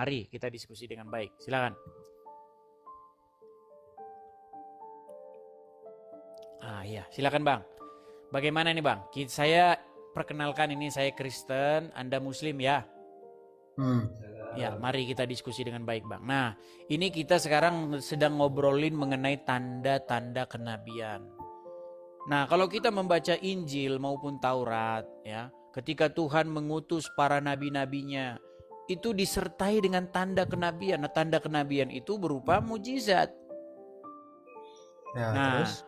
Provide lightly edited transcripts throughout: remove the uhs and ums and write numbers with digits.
Mari kita diskusi dengan baik. Silakan. Iya, silakan Bang. Bagaimana nih Bang? Saya perkenalkan, ini saya Kristen, Anda Muslim ya. Ya, mari kita diskusi dengan baik Bang. Nah, ini kita sekarang sedang ngobrolin mengenai tanda-tanda kenabian. Nah, kalau kita membaca Injil maupun Taurat, ya, ketika Tuhan mengutus para nabi-nabinya, itu disertai dengan tanda kenabian. Nah, tanda kenabian itu berupa mujizat. Ya, Nah, terus?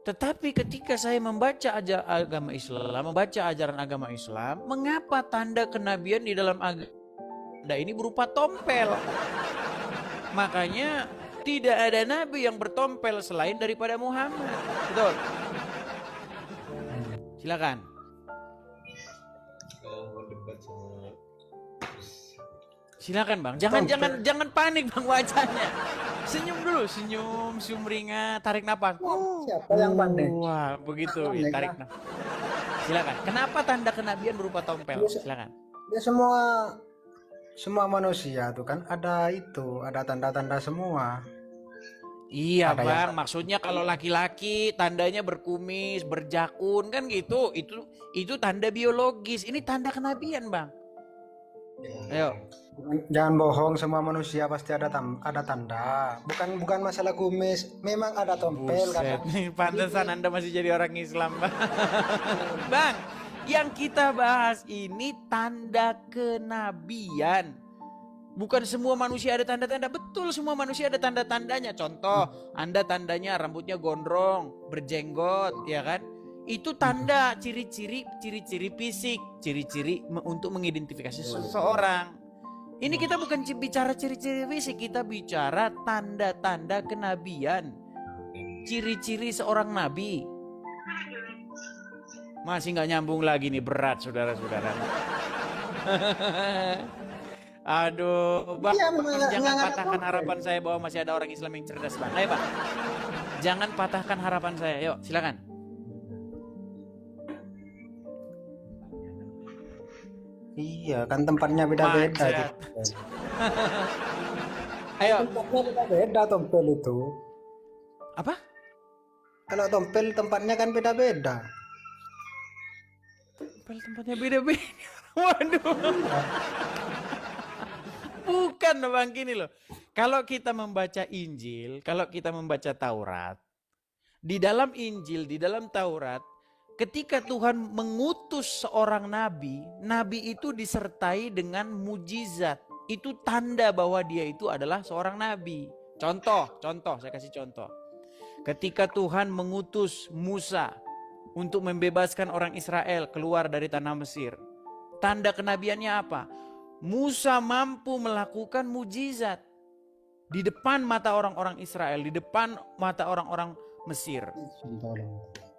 tetapi ketika saya membaca agama Islam, membaca ajaran agama Islam, mengapa tanda kenabian di dalam agama ini berupa tompel? Makanya tidak ada nabi yang bertompel selain daripada Muhammad. Betul? Silakan. Silakan Bang. Jangan panik Bang wajahnya. Senyum dulu, senyum ringan, tarik napas. Siapa yang pandai? Wah, begitu ya, tarik napas. Silakan. Kenapa tanda kenabian berupa tompel? Silakan. Ya, semua manusia tuh kan ada tanda-tanda semua. Iya Ada Bang, maksudnya kalau laki-laki tandanya berkumis, berjakun kan gitu. Itu tanda biologis. Ini tanda kenabian Bang. Ayo. Jangan bohong, semua manusia pasti ada tanda. Bukan masalah kumis, memang ada tompel Buset, kan. nih pantesan Anda masih jadi orang Islam Bang. Bang, yang kita bahas ini tanda kenabian. Bukan semua manusia ada tanda-tanda. Betul, semua manusia ada tanda-tandanya. Contoh, Anda tandanya rambutnya gondrong, berjenggot, ya kan? Itu tanda ciri-ciri fisik, ciri-ciri untuk mengidentifikasi seseorang. Ini kita bukan bicara ciri-ciri fisik, kita bicara tanda-tanda kenabian. Ciri-ciri seorang nabi. Masih nggak nyambung lagi nih, berat saudara-saudara. Aduh, Bang, Iya, jangan nggak patahkan harapan saya bahwa masih ada orang Islam yang cerdas, Bang. Ayo, Bang. Jangan patahkan harapan saya. Yuk, silakan. Iya, kan tempatnya beda-beda. Macet. Ayo. Tempatnya beda-beda tompel itu. Apa? Kalau tompel tempatnya kan beda-beda. Tempatnya beda-beda. Waduh. Bukan Bang, gini loh. Kalau kita membaca Injil, kalau kita membaca Taurat, di dalam Injil, di dalam Taurat, ketika Tuhan mengutus seorang nabi, nabi itu disertai dengan mujizat. Itu tanda bahwa dia itu adalah seorang nabi. Contoh, saya kasih contoh. Ketika Tuhan mengutus Musa untuk membebaskan orang Israel keluar dari tanah Mesir, tanda kenabiannya apa? Musa mampu melakukan mujizat di depan mata orang-orang Israel, di depan mata orang-orang Mesir.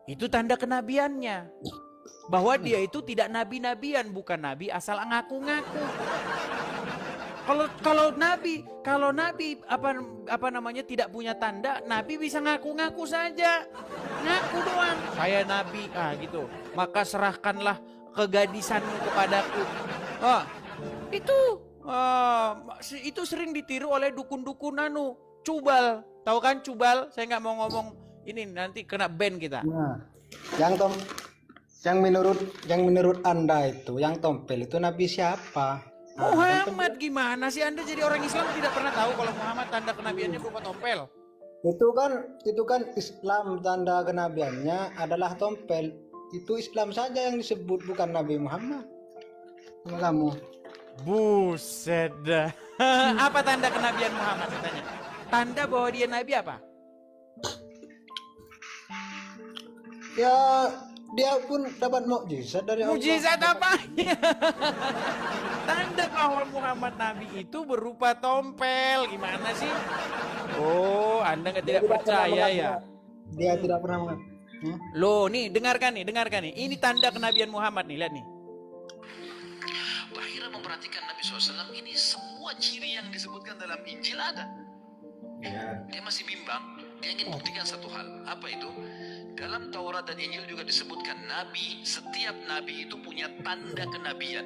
Itu tanda kenabiannya. Bahwa dia itu tidak nabi-nabian, bukan nabi asal ngaku-ngaku. Kalau nabi apa namanya tidak punya tanda, nabi bisa ngaku-ngaku saja. Ngaku doang. Saya nabi, gitu. Maka serahkanlah kegadisanmu kepadaku. Itu sering ditiru oleh dukun-dukun Cubal. Tahu kan Cubal? Saya nggak mau ngomong ini, nanti kena ban kita. Nah, yang menurut Anda itu, yang tompel itu nabi siapa? Muhammad. Gimana sih Anda jadi orang Islam tidak pernah tahu kalau Muhammad tanda kenabiannya berupa tompel? Itu kan Islam, tanda kenabiannya adalah tompel. Itu Islam saja yang disebut, bukan Nabi Muhammad. Sama kamu. Buset dah. Apa tanda kenabian Muhammad katanya? Tanda bahwa dia nabi apa? Ya, dia pun dapat mukjizat dari Allah. Mujizat apa? Tanda bahwa Muhammad nabi itu berupa tompel. Gimana sih? Oh, Anda tidak percaya ya? Dia tidak pernah. Loh, nih dengarkan nih. Ini tanda kenabian Muhammad nih, lihat nih. Bahira memperhatikan Nabi SAW, ini semua ciri yang disebutkan dalam Injil ada. Dia masih bimbang, dia ingin buktikan satu hal. Apa itu? Dalam Taurat dan Injil juga disebutkan setiap nabi itu punya tanda kenabian.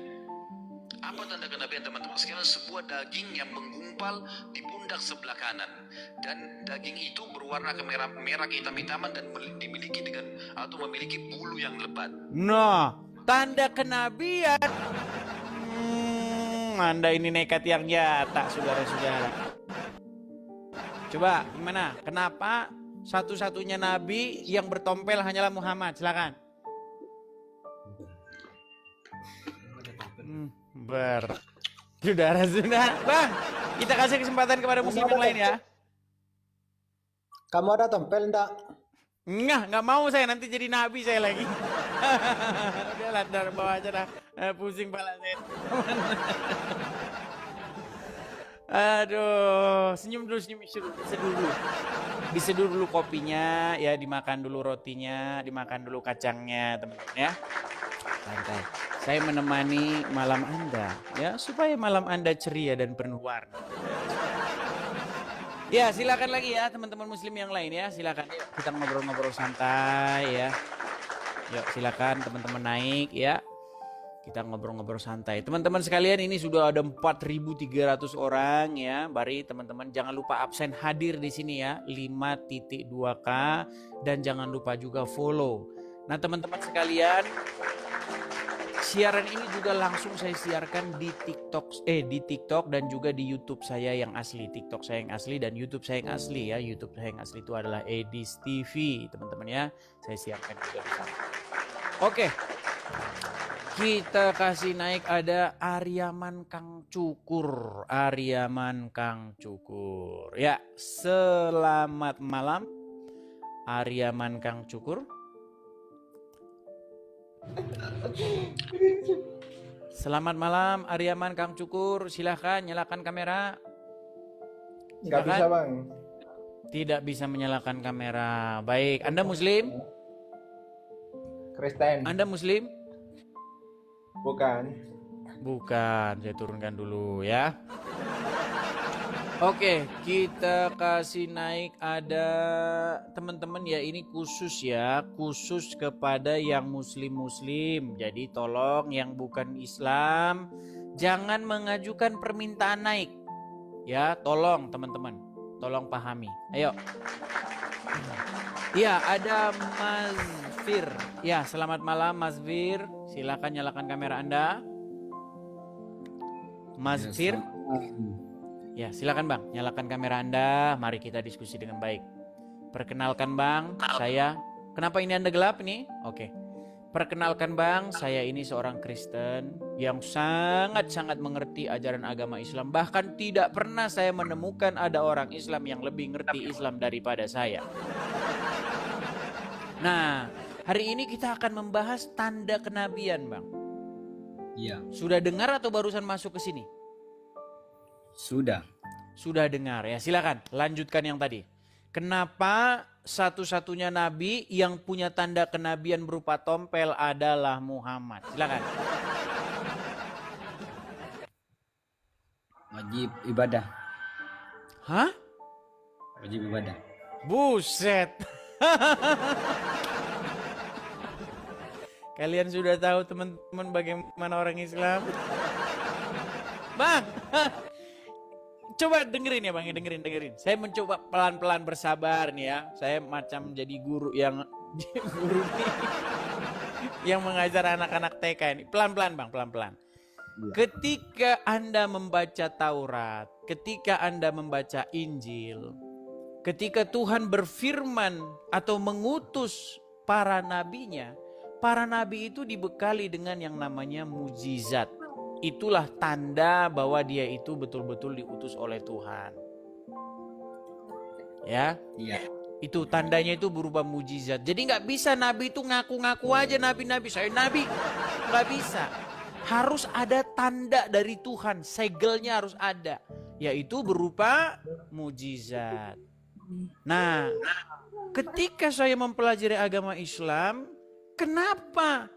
Apa tanda kenabian teman-teman sekalian? Sebuah daging yang menggumpal di pundak sebelah kanan, dan daging itu berwarna merah kehitam-hitaman dan dimiliki memiliki bulu yang lebat. Nah, tanda kenabian. Anda ini nekat yang nyata, saudara-saudara. Coba gimana? Kenapa satu-satunya nabi yang bertompel hanyalah Muhammad? Silakan. Saudara-saudara, Bang, kita kasih kesempatan kepada muslim yang lain ya. Kamu ada tompel enggak? Nggak mau saya, nanti jadi nabi saya lagi. Udah lah, bawa aja dah. Pusing pala saya. Aduh, senyum dulu, diseduh dulu. Diseduh dulu kopinya, ya dimakan dulu rotinya, dimakan dulu kacangnya, teman-teman ya. Santai. Saya menemani malam Anda, ya, supaya malam Anda ceria dan penuh warna. Ya, silakan lagi ya teman-teman muslim yang lain ya, silakan. Yuk, kita ngobrol-ngobrol santai ya. Yuk, silakan teman-teman naik ya. Kita ngobrol-ngobrol santai. Teman-teman sekalian, ini sudah ada 4.300 orang ya. Mari teman-teman jangan lupa absen hadir di sini ya, 5.2K, dan jangan lupa juga follow. Nah, teman-teman sekalian, siaran ini juga langsung saya siarkan di TikTok dan juga di YouTube saya yang asli. TikTok saya yang asli dan YouTube saya yang asli ya. YouTube saya yang asli itu adalah Edis TV, teman-teman ya. Saya siarkan juga di sana. Oke. Kita kasih naik, ada Aryaman Kang Cukur. Aryaman Kang Cukur. Ya, selamat malam Aryaman Kang Cukur. Selamat malam Aryaman Kang Cukur. Silahkan nyalakan kamera. Nggak bisa bang. Tidak bisa menyalakan kamera. Baik, Anda muslim? Kristen. Anda muslim? Bukan. Bukan, saya turunkan dulu ya. Oke, kita kasih naik, ada teman-teman ya, ini khusus ya, khusus kepada yang muslim-muslim. Jadi tolong yang bukan Islam jangan mengajukan permintaan naik. Ya, tolong teman-teman, tolong pahami. Ayo. Ya, ada Mas Fir. Ya, selamat malam Mas Fir. Silakan nyalakan kamera Anda. Mas Fir. Ya, silakan Bang, nyalakan kamera Anda. Mari kita diskusi dengan baik. Perkenalkan Bang, saya. Kenapa ini Anda gelap nih? Oke. Perkenalkan Bang, saya ini seorang Kristen yang sangat-sangat mengerti ajaran agama Islam. Bahkan tidak pernah saya menemukan ada orang Islam yang lebih ngerti Islam daripada saya. Nah, hari ini kita akan membahas tanda kenabian, Bang. Iya. Sudah dengar atau barusan masuk ke sini? Sudah. Sudah dengar ya. Silakan lanjutkan yang tadi. Kenapa satu-satunya nabi yang punya tanda kenabian berupa tompel adalah Muhammad? Silakan. Wajib ibadah. Hah? Wajib ibadah. Buset. Kalian sudah tahu teman-teman bagaimana orang Islam? Bang, coba dengerin ya Bang, dengerin. Saya mencoba pelan-pelan bersabar nih ya. Saya macam jadi guru yang yang mengajar anak-anak TK ini. Pelan-pelan Bang, pelan-pelan. Ketika Anda membaca Taurat, ketika Anda membaca Injil, ketika Tuhan berfirman atau mengutus para nabinya, para nabi itu dibekali dengan yang namanya mujizat. Itulah tanda bahwa dia itu betul-betul diutus oleh Tuhan. Ya, Iya. itu tandanya itu berupa mujizat. Jadi nggak bisa nabi itu ngaku-ngaku aja nabi-nabi, saya nabi. Nggak bisa. Harus ada tanda dari Tuhan, segelnya harus ada. Yaitu berupa mujizat. Nah, ketika saya mempelajari agama Islam, kenapa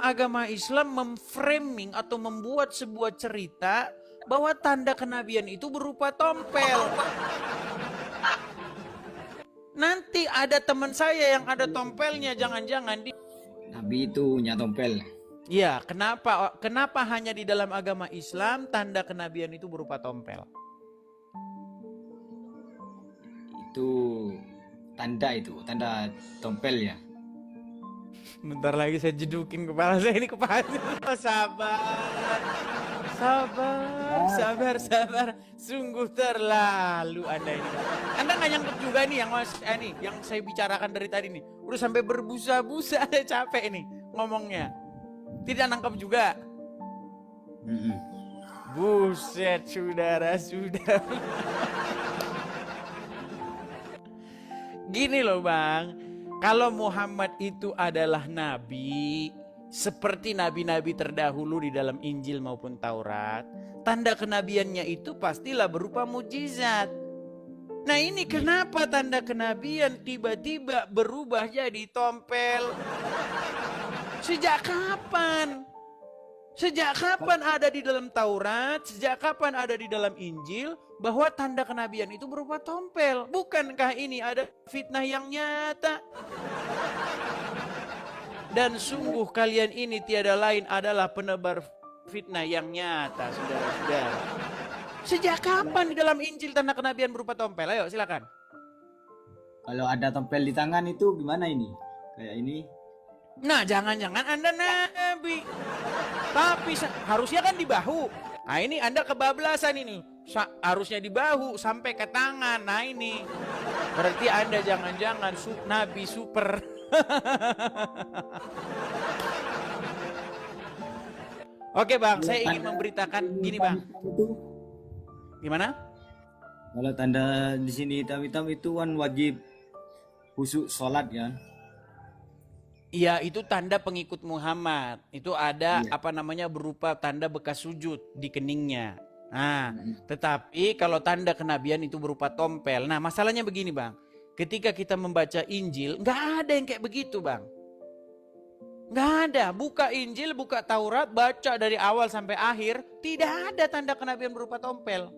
agama Islam memframing atau membuat sebuah cerita bahwa tanda kenabian itu berupa tompel? Nanti ada teman saya yang ada tompelnya, jangan-jangan Nabi itu punya tompel. Ya, kenapa hanya di dalam agama Islam tanda kenabian itu berupa tompel? Itu tanda tompel ya. Bentar lagi saya jedukin kepala saya ini Oh, sabar. Sungguh terlalu Anda ini. Anda nggak nyangkut juga nih yang saya bicarakan dari tadi nih. Udah sampai berbusa-busa, ada capek nih ngomongnya. Tidak nangkap juga. Buset, sudah. Gini loh Bang, kalau Muhammad itu adalah nabi, seperti nabi-nabi terdahulu di dalam Injil maupun Taurat, tanda kenabiannya itu pastilah berupa mujizat. Nah ini kenapa tanda kenabian tiba-tiba berubah jadi tompel? Sejak kapan? Sejak kapan ada di dalam Taurat, sejak kapan ada di dalam Injil bahwa tanda kenabian itu berupa tompel? Bukankah ini ada fitnah yang nyata? Dan sungguh kalian ini tiada lain adalah penebar fitnah yang nyata, saudara-saudara. Sejak kapan di dalam Injil tanda kenabian berupa tompel? Ayo silakan. Kalau ada tompel di tangan itu gimana ini? Kayak ini. Nah jangan-jangan Anda nabi. Tapi harusnya kan di bahu. Nah ini Anda kebablasan ini. Harusnya di bahu sampai ke tangan. Nah ini. Berarti Anda jangan-jangan nabi super. Oke Bang, saya ingin memberitakan gini Bang. Gimana? Kalau tanda di sini hitam-hitam itu kan wajib khusyuk sholat ya. Iya, itu tanda pengikut Muhammad. Itu ada berupa tanda bekas sujud di keningnya. Nah, tetapi kalau tanda kenabian itu berupa tompel. Nah, masalahnya begini, Bang. Ketika kita membaca Injil, nggak ada yang kayak begitu, Bang. Nggak ada. Buka Injil, buka Taurat, baca dari awal sampai akhir, tidak ada tanda kenabian berupa tompel.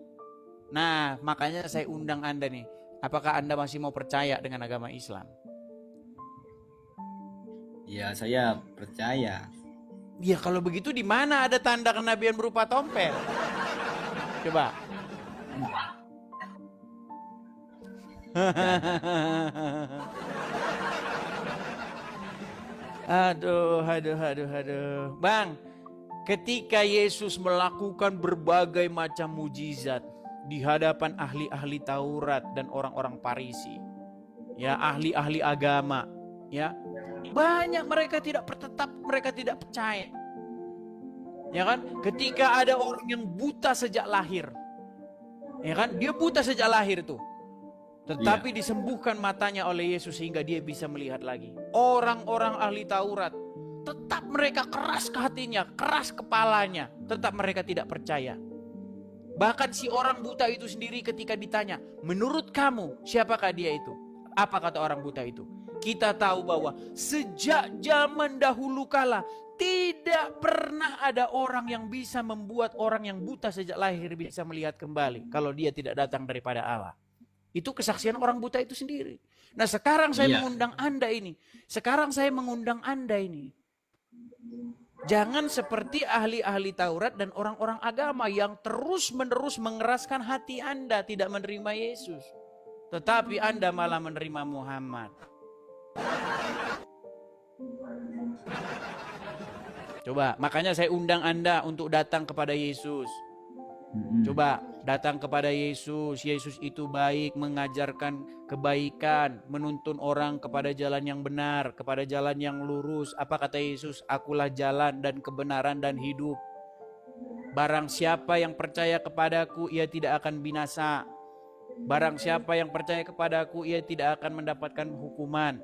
Nah, makanya saya undang Anda nih. Apakah Anda masih mau percaya dengan agama Islam? Ya, saya percaya. Ya, kalau begitu di mana ada tanda kenabian berupa tompel? Coba. Aduh. Bang, ketika Yesus melakukan berbagai macam mujizat di hadapan ahli-ahli Taurat dan orang-orang Farisi, ya ahli-ahli agama, ya banyak mereka tidak percaya. Ya kan? Ketika ada orang yang buta sejak lahir. Ya kan? Dia buta sejak lahir tuh. Tetapi disembuhkan matanya oleh Yesus sehingga dia bisa melihat lagi. Orang-orang ahli Taurat tetap mereka keras ke hatinya, keras kepalanya, tetap mereka tidak percaya. Bahkan si orang buta itu sendiri ketika ditanya, "Menurut kamu siapakah dia itu?" Apa kata orang buta itu? Kita tahu bahwa sejak zaman dahulu kala tidak pernah ada orang yang bisa membuat orang yang buta sejak lahir bisa melihat kembali kalau dia tidak datang daripada Allah. Itu kesaksian orang buta itu sendiri. Nah sekarang saya mengundang Anda ini. Jangan seperti ahli-ahli Taurat dan orang-orang agama yang terus-menerus mengeraskan hati Anda tidak menerima Yesus. Tetapi Anda malah menerima Muhammad. Coba, makanya saya undang Anda untuk datang kepada Yesus. Coba datang kepada Yesus. Yesus itu baik, mengajarkan kebaikan, menuntun orang kepada jalan yang benar, kepada jalan yang lurus. Apa kata Yesus? Akulah jalan dan kebenaran dan hidup. Barang siapa yang percaya kepadaku, ia tidak akan binasa. Barang siapa yang percaya kepadaku, ia tidak akan mendapatkan hukuman.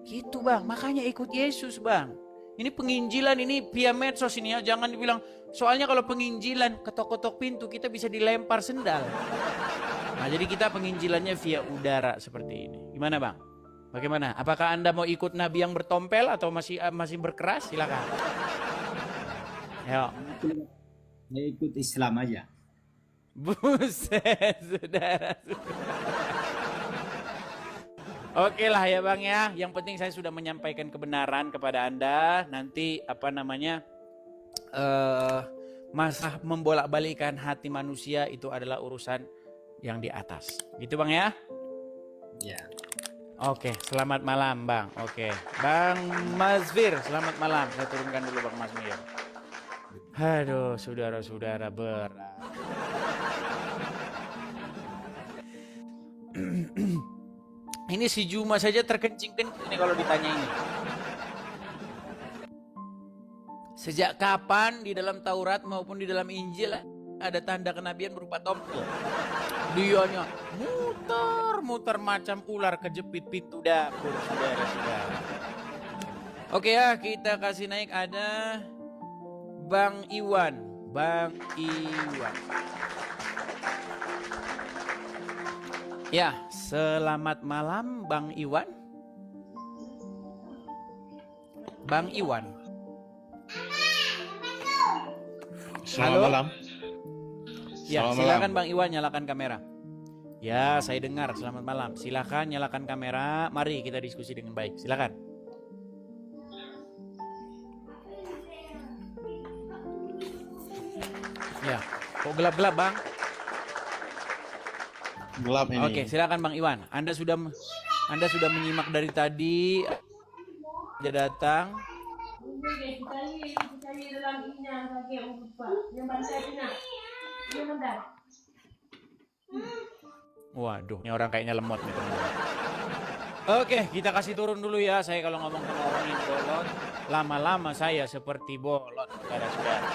Gitu Bang, makanya ikut Yesus Bang. Ini penginjilan, ini via medsos ini ya. Jangan dibilang, soalnya kalau penginjilan ketok-ketok pintu kita bisa dilempar sendal. Nah jadi kita penginjilannya via udara seperti ini. Gimana Bang? Bagaimana? Apakah Anda mau ikut nabi yang bertompel atau masih berkeras? Silakan. Ayo. Saya ikut Islam aja. Buset, saudara. Oke lah ya Bang ya. Yang penting saya sudah menyampaikan kebenaran kepada Anda. Nanti Masalah membolak-balikan hati manusia itu adalah urusan yang di atas. Gitu Bang ya? Ya. Oke, selamat malam Bang. Oke, Bang Mazfir, selamat malam. Saya turunkan dulu Bang Mazfir. Aduh, saudara-saudara berat. Ini si Juma saja terkencing-kencing ini kalau ditanya ini. Sejak kapan di dalam Taurat maupun di dalam Injil ada tanda kenabian berupa tompel? Dianya muter-muter macam ular kejepit pintu dapur, saudara-saudara. Oke ya, kita kasih naik ada Bang Iwan. Bang Iwan. Ya, selamat malam Bang Iwan. Bang Iwan. Selamat Halo? malam. Ya, Selamat silakan malam. Bang Iwan nyalakan kamera. Ya, saya dengar. Selamat malam. Silakan nyalakan kamera. Mari kita diskusi dengan baik. Silakan. Ya, kok gelap-gelap Bang? Gelap ini. Oke, silakan Bang Iwan. Anda sudah menyimak dari tadi. Dia datang. Waduh, ini orang kayaknya lemot nih teman-teman. Oke, kita kasih turun dulu ya. Saya kalau ngomong sama orang yang bolot, lama-lama saya seperti bolot, saudara-saudara.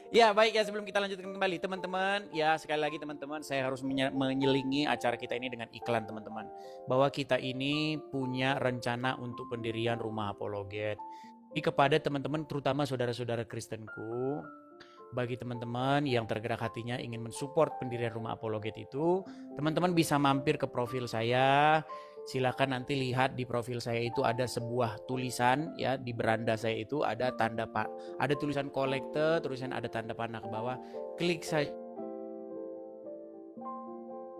Ya baik ya, sebelum kita lanjutkan kembali teman-teman, ya sekali lagi teman-teman, saya harus menyelingi acara kita ini dengan iklan teman-teman, bahwa kita ini punya rencana untuk pendirian rumah apologet. Ini kepada teman-teman terutama saudara-saudara Kristenku, bagi teman-teman yang tergerak hatinya ingin mensupport pendirian rumah apologet itu, teman-teman bisa mampir ke profil saya. Silakan nanti lihat di profil saya itu ada sebuah tulisan ya, di beranda saya itu ada tanda ada tulisan kolekte, tulisan ada tanda panah ke bawah. Klik saja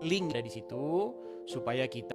link ada di situ supaya kita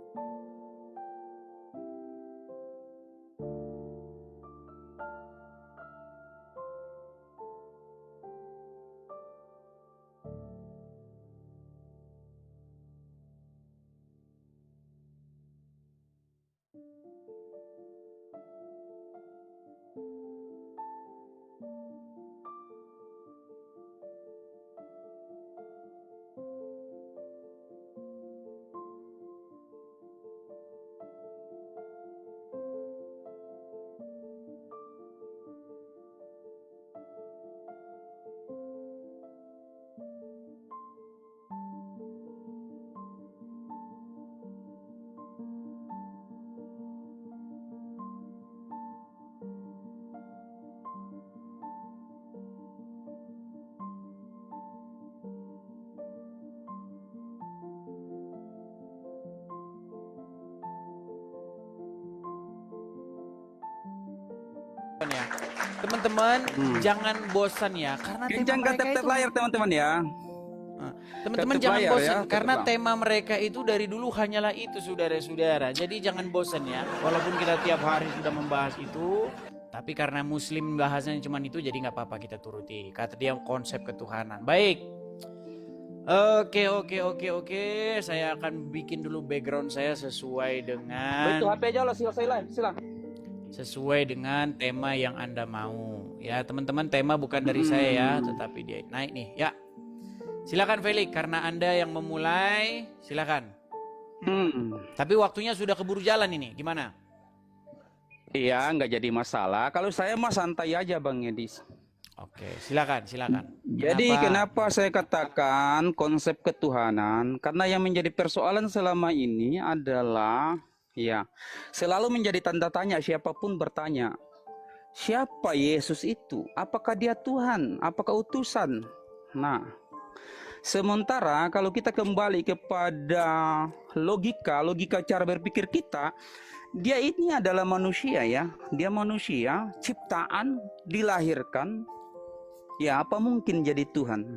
ya. Teman-teman jangan bosan ya, karena tema Kencangkan mereka tap-tap itu layar teman-teman ya. teman-teman Tap-tap jangan layar bosan ya, karena tap-tap. tema mereka itu dari dulu hanyalah itu saudara-saudara. Jadi jangan bosan ya. Walaupun kita tiap hari sudah membahas itu, tapi karena Muslim bahasanya cuma itu, jadi nggak apa-apa kita turuti. Kata dia konsep ketuhanan. Baik. Oke. Saya akan bikin dulu background saya sesuai dengan Itu HP aja lah, silakan. sesuai dengan tema yang Anda mau. Ya teman-teman, tema bukan dari saya ya, tetapi dia naik nih. Ya. Silakan Felix, karena Anda yang memulai, silakan. Tapi waktunya sudah keburu jalan ini, gimana? Iya, nggak jadi masalah. Kalau saya mah santai aja Bang Edis. Oke, silakan. Jadi kenapa saya katakan konsep ketuhanan? Karena yang menjadi persoalan selama ini adalah ya selalu menjadi tanda tanya siapapun bertanya. Siapa Yesus itu? Apakah dia Tuhan? Apakah utusan? Nah, sementara kalau kita kembali kepada logika cara berpikir kita, dia ini adalah manusia ya. Dia manusia, ciptaan, dilahirkan. Ya, apa mungkin jadi Tuhan?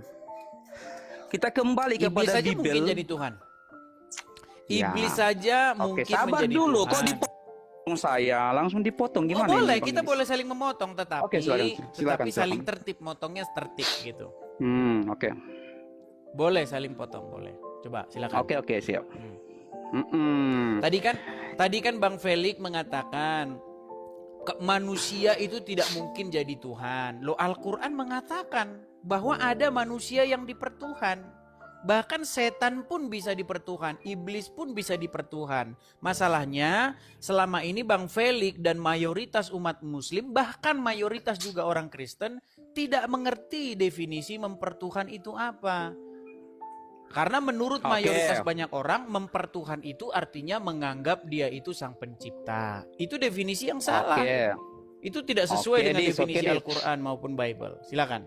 Kita kembali Iblis kepada saja mungkin Bible. jadi Tuhan. Ya. Iblis saja Oke, mungkin sabar menjadi dulu. Tuhan. Kok saya langsung dipotong Oh, gimana boleh, ini, Bang kita Denis? boleh saling memotong tetapi Oke, silakan, saling silakan. tertib, motongnya tertib gitu. Oke. Boleh saling potong, boleh. Coba silakan. Oke, siap. Tadi kan Bang Felix mengatakan manusia itu tidak mungkin jadi Tuhan. Loh, Al-Qur'an mengatakan bahwa ada manusia yang dipertuhan. Bahkan setan pun bisa dipertuhan, iblis pun bisa dipertuhan. Masalahnya selama ini Bang Felix dan mayoritas umat muslim, bahkan mayoritas juga orang Kristen tidak mengerti definisi mempertuhan itu apa. Karena menurut mayoritas banyak orang, mempertuhan itu artinya menganggap dia itu sang pencipta. Itu definisi yang salah. Itu tidak sesuai dengan definisi Al-Quran maupun Bible. Silakan.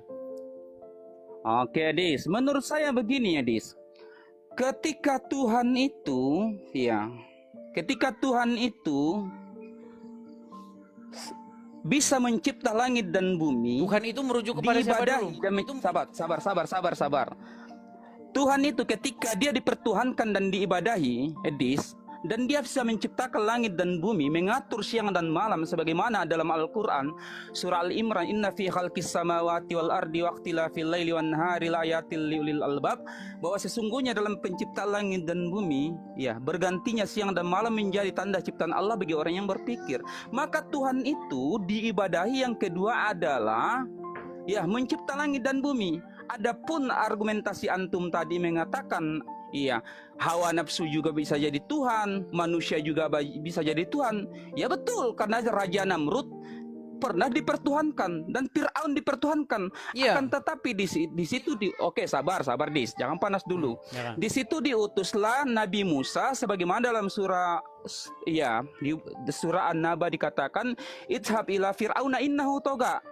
Oke, Dis. Menurut saya begini ya, Dis. Ketika Tuhan itu bisa mencipta langit dan bumi, Tuhan itu merujuk kepada siapa dulu? Sabar. Tuhan itu ketika dia dipertuhankan dan diibadahi, Edis, dan dia bisa menciptakan langit dan bumi, mengatur siang dan malam sebagaimana dalam Al-Quran surah Al-Imran, inna fi khalqis samawati wal ardi waqtilafil laili wan nahari laayatil liulil albab, bahwa sesungguhnya dalam penciptaan langit dan bumi, ya, bergantinya siang dan malam menjadi tanda ciptaan Allah bagi orang yang berpikir. Maka Tuhan itu diibadahi. Yang kedua adalah ya mencipta langit dan bumi. Adapun argumentasi antum tadi mengatakan iya, hawa nafsu juga bisa jadi Tuhan, manusia juga bisa jadi Tuhan. Ya betul, karena Raja Namrud pernah dipertuhankan dan Fir'aun dipertuhankan. Akan tetapi di situ oke, sabar Dis, jangan panas dulu. Di situ diutuslah Nabi Musa sebagaimana dalam surah di surah An-Naba dikatakan, "Idhab ila Fir'auna innahu toga."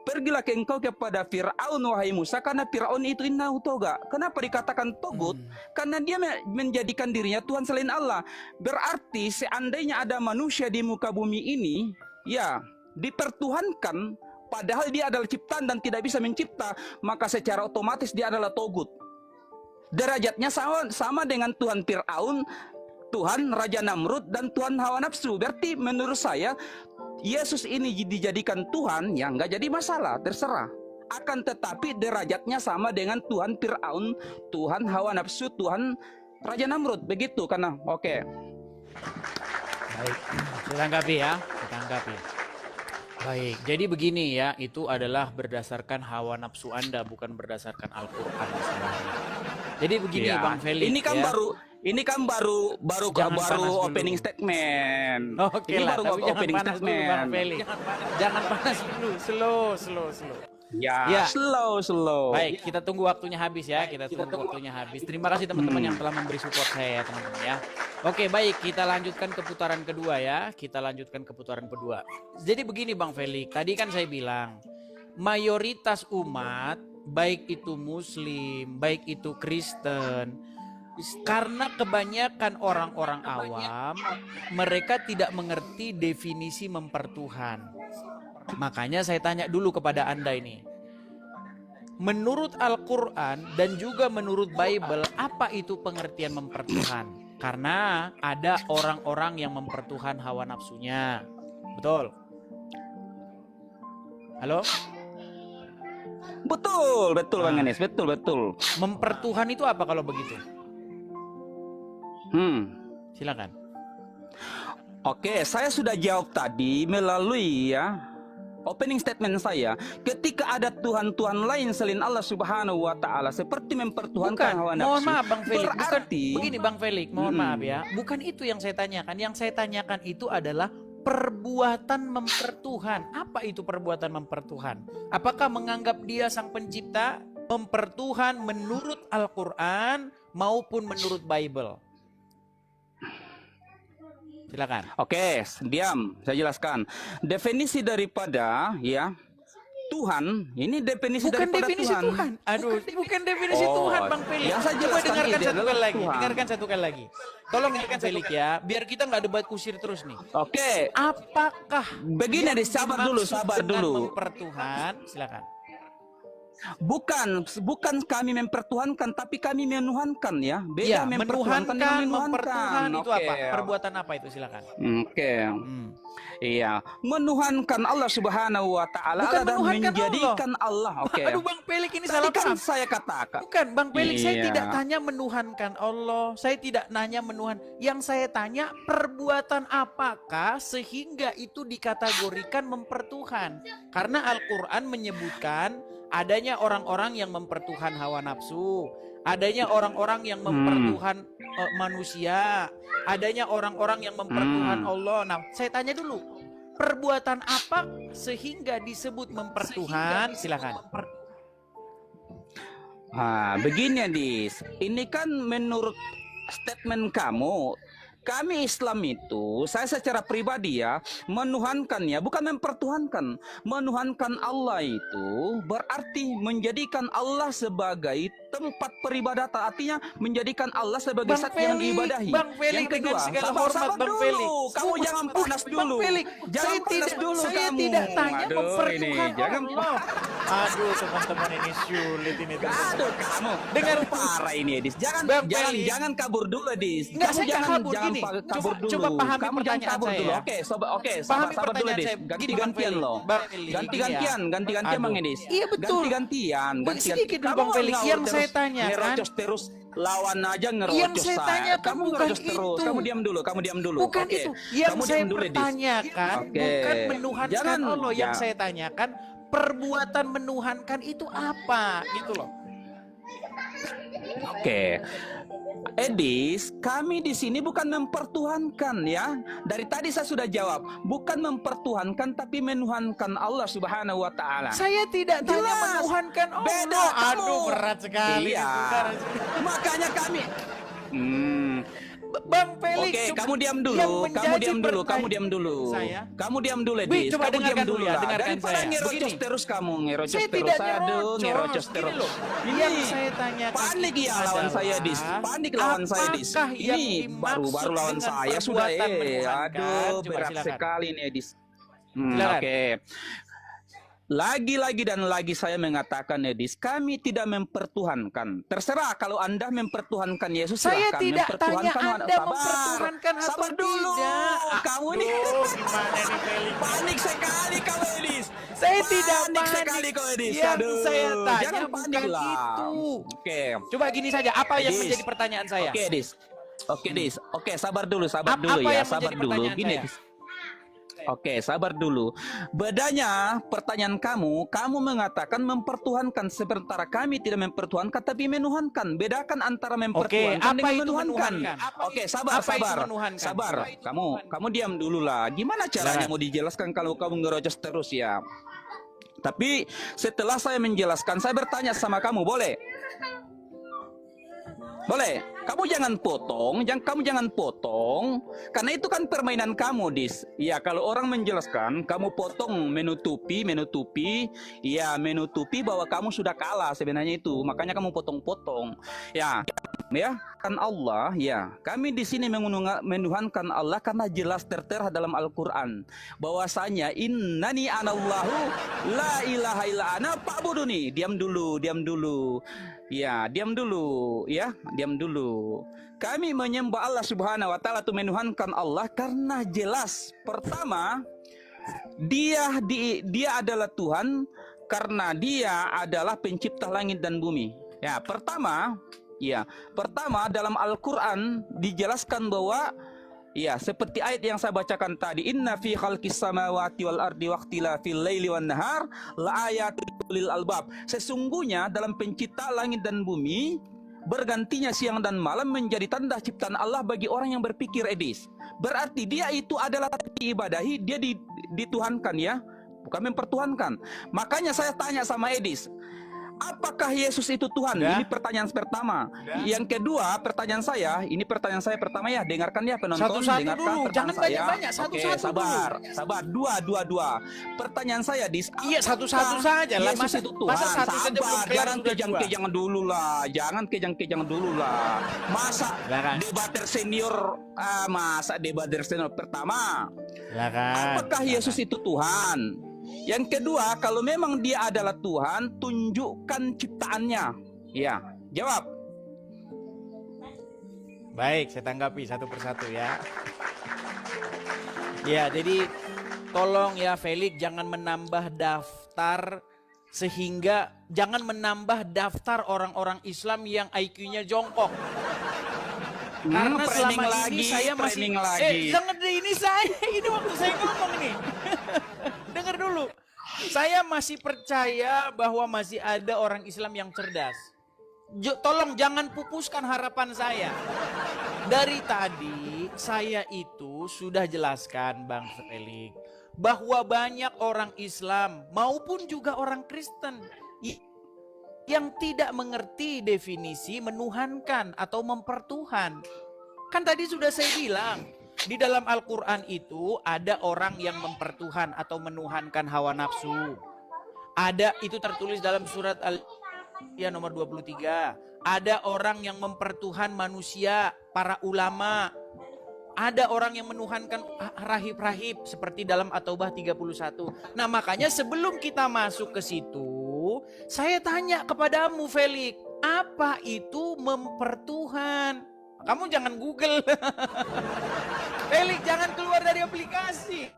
Pergilah ke engkau kepada Fir'aun wahai Musa, karena Fir'aun itu innahu toga. Kenapa dikatakan togut? Karena dia menjadikan dirinya Tuhan selain Allah. Berarti seandainya ada manusia di muka bumi ini, ya, dipertuhankan, padahal dia adalah ciptaan dan tidak bisa mencipta, maka secara otomatis dia adalah togut. Derajatnya sama dengan Tuhan Fir'aun, Tuhan Raja Namrud, dan Tuhan hawa nafsu. Berarti menurut saya Yesus ini dijadikan Tuhan, ya nggak jadi masalah, terserah. Akan tetapi derajatnya sama dengan Tuhan Fir'aun, Tuhan hawa nafsu, Tuhan Raja Namrud. Begitu karena oke. Baik, ditanggapi ya, ditanggapi. Baik, jadi begini ya, itu adalah berdasarkan hawa nafsu Anda, bukan berdasarkan Al-Quran sebenarnya. Jadi begini ya, Bang Felix. Ini kan baru opening statement. Oke lah, tapi jangan panas dulu Bang Felix. Jangan panas dulu, slow. Ya, slow. Baik, kita tunggu waktunya habis ya. Terima kasih teman-teman yang telah memberi support saya ya, teman-teman ya. Oke, baik, kita lanjutkan ke putaran kedua ya. Jadi begini Bang Felix, tadi kan saya bilang mayoritas umat, baik itu Muslim, baik itu Kristen, karena kebanyakan orang-orang awam, mereka tidak mengerti definisi mempertuhan. Makanya saya tanya dulu kepada Anda ini. Menurut Al-Quran dan juga menurut Bible, apa itu pengertian mempertuhan? Karena ada orang-orang yang mempertuhan hawa nafsunya. Betul? Halo? Betul Bang Enes, betul. Mempertuhan itu apa kalau begitu? Silakan. Oke, saya sudah jawab tadi melalui ya opening statement saya. Ketika ada Tuhan-Tuhan lain selain Allah Subhanahu wa taala seperti mempertuhankan hawa nafsu. Mohon maaf Bang Felix, berarti begini Bang Felix, mohon maaf ya. Bukan itu yang saya tanyakan. Yang saya tanyakan itu adalah perbuatan mempertuhan. Apa itu perbuatan mempertuhan? Apakah menganggap dia sang pencipta? Mempertuhan menurut Al-Quran maupun menurut Bible? Silakan. Oke, diam. Saya jelaskan. Definisi daripada ya Tuhan, ini definisi bukan daripada definisi Tuhan. Aduh, bukan definisi Tuhan Bang Felix. Yang saya Coba jelaskan dengarkan ini satu kali lagi. Tuhan. Dengarkan satu kali lagi. Tolong dengarkan Felix ya, biar kita nggak debat kusir terus nih. Oke. Apakah Begini deh, sabar dulu. mempertuhan? Silakan. bukan kami mempertuhankan, tapi kami menuhankan ya. Beda Ya, mempertuhankan dengan mempertuhan itu Oke. apa? Perbuatan apa itu, silakan. Oke. Hmm. Iya, menuhankan Allah Subhanahu wa taala Bukan dan menuhankan menjadikan Allah. Oke. Aduh Bang Pelik ini Tadi salah kan paham. saya katakan. Bukan Bang Pelik, saya Iya. tidak tanya menuhankan Allah. Saya tidak nanya menuhan. Yang saya tanya perbuatan apakah sehingga itu dikategorikan mempertuhan. Karena Al-Quran menyebutkan adanya orang-orang yang mempertuhan hawa nafsu. Adanya orang-orang yang mempertuhan manusia. Adanya orang-orang yang mempertuhan Allah. Nah, saya tanya dulu, perbuatan apa sehingga disebut mempertuhan? Silakan. Begini Dis, ini kan menurut statement kamu, kami Islam itu, saya secara pribadi ya, menuhankannya, bukan mempertuhankan. Menuhankan Allah itu berarti menjadikan Allah sebagai tempat peribadatan, artinya menjadikan Allah sebagai zat yang diibadahi. Bang Felix, Yang kedua, dengan segala sabar hormat Bang dulu. Felix. Kamu jangan panas dulu. Bang Felix, Jangan saya panas tidak, dulu saya kamu. tidak tanya Aduh, mempertuhan ini, jangan Allah. Aduh teman-teman, ini sulit ini. Aduh kamu Dengan parah ini Edis. Bang Felix. Jangan kabur dulu Edis. Enggak, Kamu saya nggak kabur, gini. kabur dulu. Coba pahami Kamu jangan pertanyaan kabur saya dulu. ya. Oke, Pahami sabar dulu pertanyaan Edis. saya. Gini, Bang Ganti-gantian Felix. loh. Bang Felix, Ganti-gantian, gini ya. ganti-gantian Aduh. Bang Edis. Iya, betul. Ganti-gantian, Sedikit dulu, Kamu Bang Felix. ngawur Yang terus, saya tanyakan- ngerocos terus, lawan aja ngerocos. Yang saya tanyakan Kamu bukan ngerocos terus. itu. Kamu diam dulu. Bukan Oke. itu. Yang Kamu saya diam dulu, Edis. pertanyakan Oke. bukan menuhankan Jangan, Allah. Yang ya. saya tanyakan perbuatan menuhankan itu apa? Gitu loh. Oke. Edis, kami di sini bukan mempertuhankan ya. Dari tadi saya sudah jawab, bukan mempertuhankan tapi menuhankan Allah Subhanahu wa taala. Saya tidak tanya Jelas. menuhankan Allah. Beda kamu. Aduh, berat sekali. Iya. Saudara. Makanya kami Bang Felix. Oke, coba- kamu diam yang dulu, menjadi kamu diam dulu, pertanyaan kamu diam dulu. Saya? Kamu diam dulu, Wih, Edis. coba Kamu diam dengarkan dulu dulu ya, lah. dengarkan Daripada saya. ngerocos Begini. terus kamu, ngerocos Saya terus. tidak Aduh, ngerocos Gini terus. loh, Ini yang saya tanyakan panik itu ya lawan saya, adalah, Dis. Panik lawan saya, Dis. apakah yang Ini dimaksud baru lawan dengan saya sudah perbuatan menuhankan? aduh, Coba berat silakan. sekali nih, Dis. Silakan. Oke. Lagi-lagi dan lagi saya mengatakan, Edis, kami tidak mempertuhankan. Terserah kalau Anda mempertuhankan Yesus, Saya silahkan. tidak tanya Mempertuhankan Anda mempertuhankan atau sabar dulu. tidak. Kamu nih Gimana nih Felix? panik sekali kau, Edis. Saya tidak Panik panik. sekali kau, Edis. Yang Aduh, saya tanya jangan panik bukan lah. itu. Oke. Coba gini saja, apa yang Edis. menjadi pertanyaan saya? Oke, Edis. Oke, Edis. Oke, sabar dulu Apa ya, yang sabar menjadi dulu. pertanyaan Gini, saya? Edis. Oke, sabar dulu. Bedanya pertanyaan kamu mengatakan mempertuhankan, sementara kami tidak mempertuhankan tapi menuhankan. Bedakan antara mempertuhankan apa dengan itu menuhankan. menuhankan? Oke, sabar, Apa itu sabar. menuhankan? Sabar. Kamu diam dulu lah. Gimana caranya mau dijelaskan kalau kamu ngerocos terus ya? Tapi setelah saya menjelaskan, saya bertanya sama kamu, boleh? Boleh. Kamu jangan potong, karena itu kan permainan kamu, Dis. Ya, kalau orang menjelaskan, kamu potong, menutupi, ya menutupi bahwa kamu sudah kalah sebenarnya itu. Makanya kamu potong-potong. Ya, kan Allah, ya. Kami di sini menuhankan Allah karena jelas tertera dalam Al-Qur'an bahwasanya innani anallahu la ilaha illa ana fa'buduni. Diam dulu. Ya, diam dulu. Kami menyembah Allah Subhanahu wa taala, itu menuhankan Allah karena jelas. Pertama, Dia adalah Tuhan karena Dia adalah pencipta langit dan bumi. Ya, pertama dalam Al-Qur'an dijelaskan bahwa ya, seperti ayat yang saya bacakan tadi, inna fi khalqis samawati wal ardi waqtilafil laili wan nahar la ayatul lil albab. Sesungguhnya dalam pencipta langit dan bumi, bergantinya siang dan malam menjadi tanda ciptaan Allah bagi orang yang berpikir, Edis. Berarti dia itu adalah diibadahi, dia dituhankan ya, bukan mempertuhankan. Makanya saya tanya sama Edis, apakah Yesus itu Tuhan? Udah. Ini pertanyaan pertama. Yang kedua, pertanyaan saya pertama ya, dengarkan ya penonton, Satu-satu dengarkan dulu, pertanyaan jangan saya. banyak-banyak, satu-satu Oke, sabar. Dua. Pertanyaan saya, Dis. Iya, satu-satu apakah saja lah. Yesus itu Tuhan? Masa satu saja belum Sabar, kelar jangan sudah dua. kejang-kejang dulu lah. Jangan kejang-kejang dulu lah. Masa Silakan. debater senior, pertama, Silakan. apakah Yesus itu Tuhan? Yang kedua, kalau memang dia adalah Tuhan, tunjukkan ciptaannya. Ya, jawab. Baik, saya tanggapi satu persatu ya. Ya, jadi tolong ya Felix jangan menambah daftar sehingga jangan menambah daftar orang-orang Islam yang IQ-nya jongkok. Karena selama ini saya masih dengar deh, ini waktu saya ngomong nih. Dengar dulu. Saya masih percaya bahwa masih ada orang Islam yang cerdas. Tolong jangan pupuskan harapan saya. Dari tadi saya itu sudah jelaskan Bang Felix bahwa banyak orang Islam maupun juga orang Kristen yang tidak mengerti definisi menuhankan atau mempertuhan. Kan tadi sudah saya bilang, di dalam Al-Quran itu ada orang yang mempertuhan atau menuhankan hawa nafsu. Ada, itu tertulis dalam surat Al-Anbiya nomor 23. Ada orang yang mempertuhan manusia, para ulama. Ada orang yang menuhankan rahib-rahib seperti dalam At-Taubah 31. Nah, makanya sebelum kita masuk ke situ, saya tanya kepadamu Felix, apa itu mempertuhan? Kamu jangan Google. Felix jangan keluar dari aplikasi.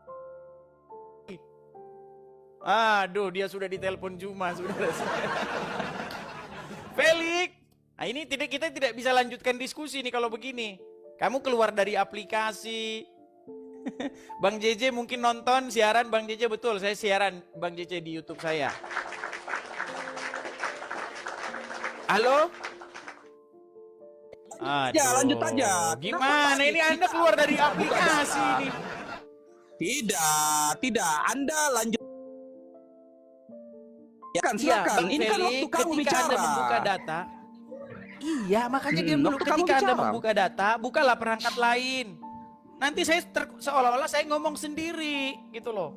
Aduh, dia sudah ditelepon Juma, saudara. Felix, nah ini kita tidak bisa lanjutkan diskusi nih kalau begini. Kamu keluar dari aplikasi. Bang JJ mungkin nonton siaran Bang JJ, betul, saya siaran Bang JJ di YouTube saya. Halo? Aduh, Ya, lanjut aja. Gimana ini Anda keluar dari aplikasi ini? Tidak. Anda lanjut. Ya kan, Iya, silakan. Bang Ini kan Felix, waktu kamu ketika bicara. Anda membuka data. Iya, makanya dia dulu waktu kamu ketika Anda bicara. membuka data, bukalah perangkat lain. Nanti saya seolah-olah saya ngomong sendiri gitu loh.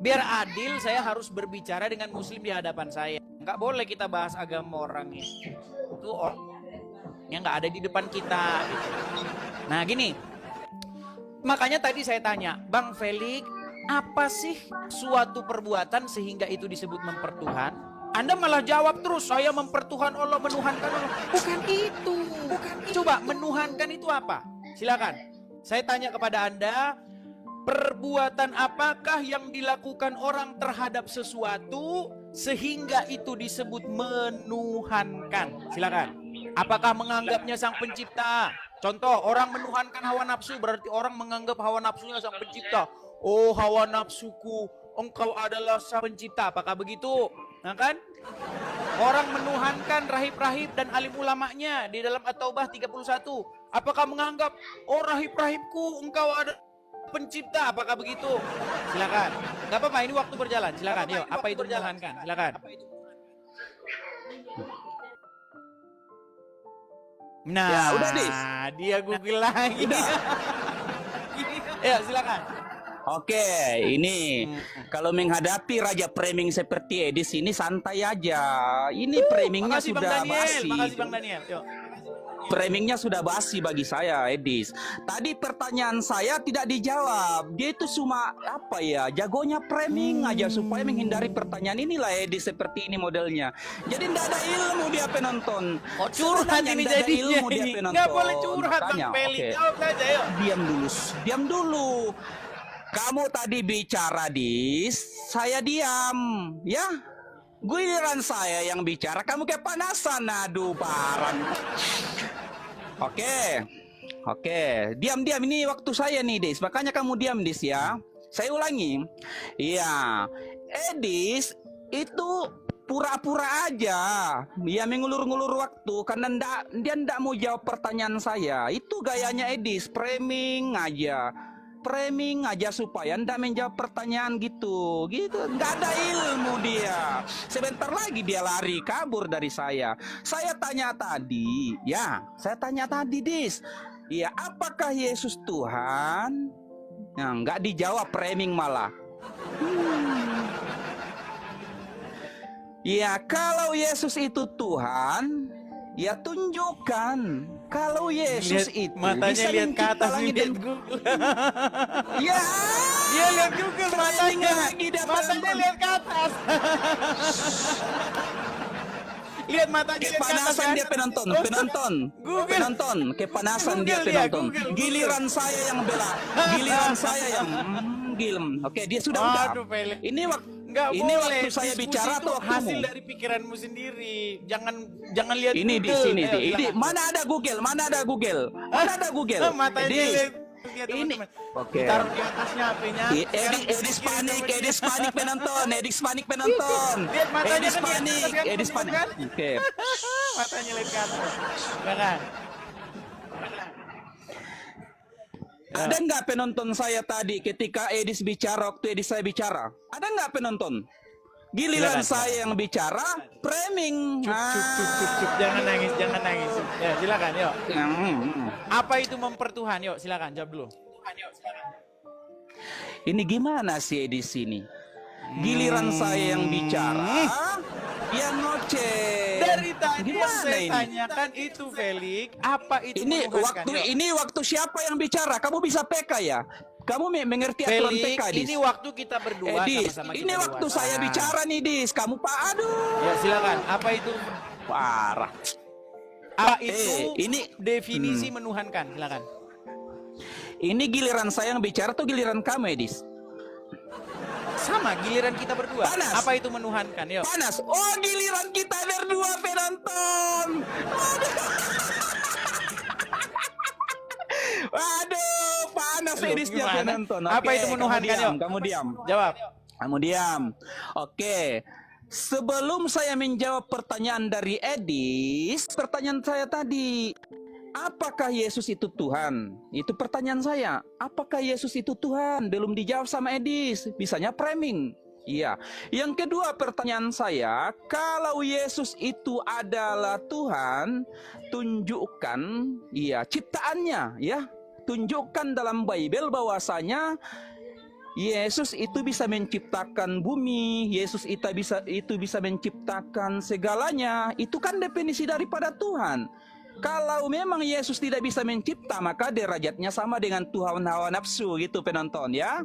Biar adil, saya harus berbicara dengan muslim di hadapan saya. Nggak boleh kita bahas agama orang ini. Itu orang yang nggak ada di depan kita gitu. Nah gini, makanya tadi saya tanya, Bang Felix, apa sih suatu perbuatan sehingga itu disebut mempertuhan? Anda malah jawab terus, saya mempertuhan Allah, menuhankan Allah. Bukan itu. Coba menuhankan itu apa? Silakan. Saya tanya kepada Anda, perbuatan apakah yang dilakukan orang terhadap sesuatu sehingga itu disebut menuhankan? Silakan. Apakah menganggapnya sang pencipta? Contoh, orang menuhankan hawa nafsu berarti orang menganggap hawa nafsunya sang pencipta. Oh, hawa nafsuku, engkau adalah sang pencipta. Apakah begitu? Nah kan? Orang menuhankan rahib-rahib dan alim ulamanya di dalam At-Taubah 31. Apakah menganggap, oh rahib-rahibku, engkau ada pencipta? Apakah begitu? Silakan. Gak apa-apa, ini waktu berjalan. Silakan. Yuk, apa itu menuhankan? Silakan. Nah, Ya, udah, Dis. dia Google lagi. Ya, silakan. Oke, ini kalau menghadapi raja framing seperti Edis ini santai aja. Ini framingnya Makasih Bang sudah Daniel. basi. Makasih Bang Daniel. Yuk. Framingnya sudah basi bagi saya, Edis. Tadi pertanyaan saya tidak dijawab. Dia itu cuma apa ya? Jagonya framing aja supaya menghindari pertanyaan. Inilah Edis seperti ini modelnya. Jadi tidak ada ilmu dia penonton. Oh, curhat ini Tidak ada jadinya ilmu dia ini. penonton. Nggak boleh curhat Makanya, Bang Felix. oke. Jawab saja yuk. Diam dulu. Kamu tadi bicara, Dis. Saya diam, ya. Giliran saya yang bicara, kamu kepanasan. Aduh, parah. Oke. Diam-diam, ini waktu saya nih, Dis. Makanya kamu diam, Dis, ya. Saya ulangi. Iya. Edis itu pura-pura aja. Ya, mengulur-ngulur waktu karena dia ndak mau jawab pertanyaan saya. Itu gayanya Edis, framing aja supaya ndak menjawab pertanyaan gitu. Nggak ada ilmu dia. Sebentar lagi dia lari kabur dari saya. Saya tanya tadi, Dis. Ya, apakah Yesus Tuhan? Nah, nggak dijawab, framing malah. Ya, kalau Yesus itu Tuhan, ya tunjukkan. Kalau Yesus itu Matanya bisa lihat ke mencipta atas langit lihat dan Google. ya Dia lihat Google matanya. lagi dia Matanya penonton. lihat ke atas. Lihat matanya lihat ke atas Kepanasan kan? dia penonton, Oh, penonton, Google. penonton, kepanasan dia Google dia, penonton. Google. Giliran saya yang bela, giliran saya yang gilem. Oke, dia sudah. Aduh, Felix. Ini waktu, Nggak ini boleh. waktu saya Diskusi bicara itu tuh hasil waktumu. dari pikiranmu sendiri. Jangan lihat Ini di Google. sini, Ayo, ini silakan. mana ada Google, mana ada Google, mana ada Google. Matanya Edis, lihat ini, teman-teman. oke. Ditaruh di atasnya HP-nya. Edis panik penonton, Edis panik penonton, Lihat matanya Edis kan di panik, atas kan, Edis teman-teman panik. kan? Oke. Matanya lihat ke atas. Ya kan? Ada nggak penonton saya tadi ketika Edis bicara waktu Edis saya bicara? Ada nggak penonton? Giliran Silakan, saya yang bicara, framing. Cuk. Jangan nangis, jangan nangis. Ya, silakan, yuk. Hmm. Apa itu mempertuhan? Yuk, silakan jawab dulu. Ini gimana sih Edis ini? Giliran saya yang bicara, yang ngoceh. Dari tadi yang Gimana saya ini? tanyakan itu, Felix, apa itu Ini menuhankan? waktu Yuk. ini waktu siapa yang bicara? Kamu bisa PK ya? Kamu mengerti aturan Felix, PK, Dis? ini waktu kita berdua Dis, sama-sama kita ini waktu dewasa. saya bicara nih, Dis. Kamu Pak, aduh, Ya, silakan. Apa itu? parah. Apa itu ini- definisi menuhankan? Silakan. Ini giliran saya yang bicara tuh giliran kamu, Edis. Sama giliran kita berdua. Panas. Apa itu menuhankan? Yuk. Panas. Oh, giliran kita berdua penonton. Waduh, panas Aduh, Edisnya gimana? penonton. Apa Oke, itu menuhankan, yuk? Kamu diam. Jawab. Kamu diam. Oke. Sebelum saya menjawab pertanyaan dari Edis, pertanyaan saya tadi, apakah Yesus itu Tuhan? Itu pertanyaan saya. Apakah Yesus itu Tuhan? Belum dijawab sama Edis. Bisanya framing. Iya. Yang kedua pertanyaan saya, kalau Yesus itu adalah Tuhan, tunjukkan iya ciptaannya ya. Tunjukkan dalam Bible bahwasanya Yesus itu bisa menciptakan bumi, Yesus itu bisa menciptakan segalanya. Itu kan definisi daripada Tuhan. Kalau memang Yesus tidak bisa mencipta, maka derajatnya sama dengan Tuhan hawa nafsu gitu penonton ya.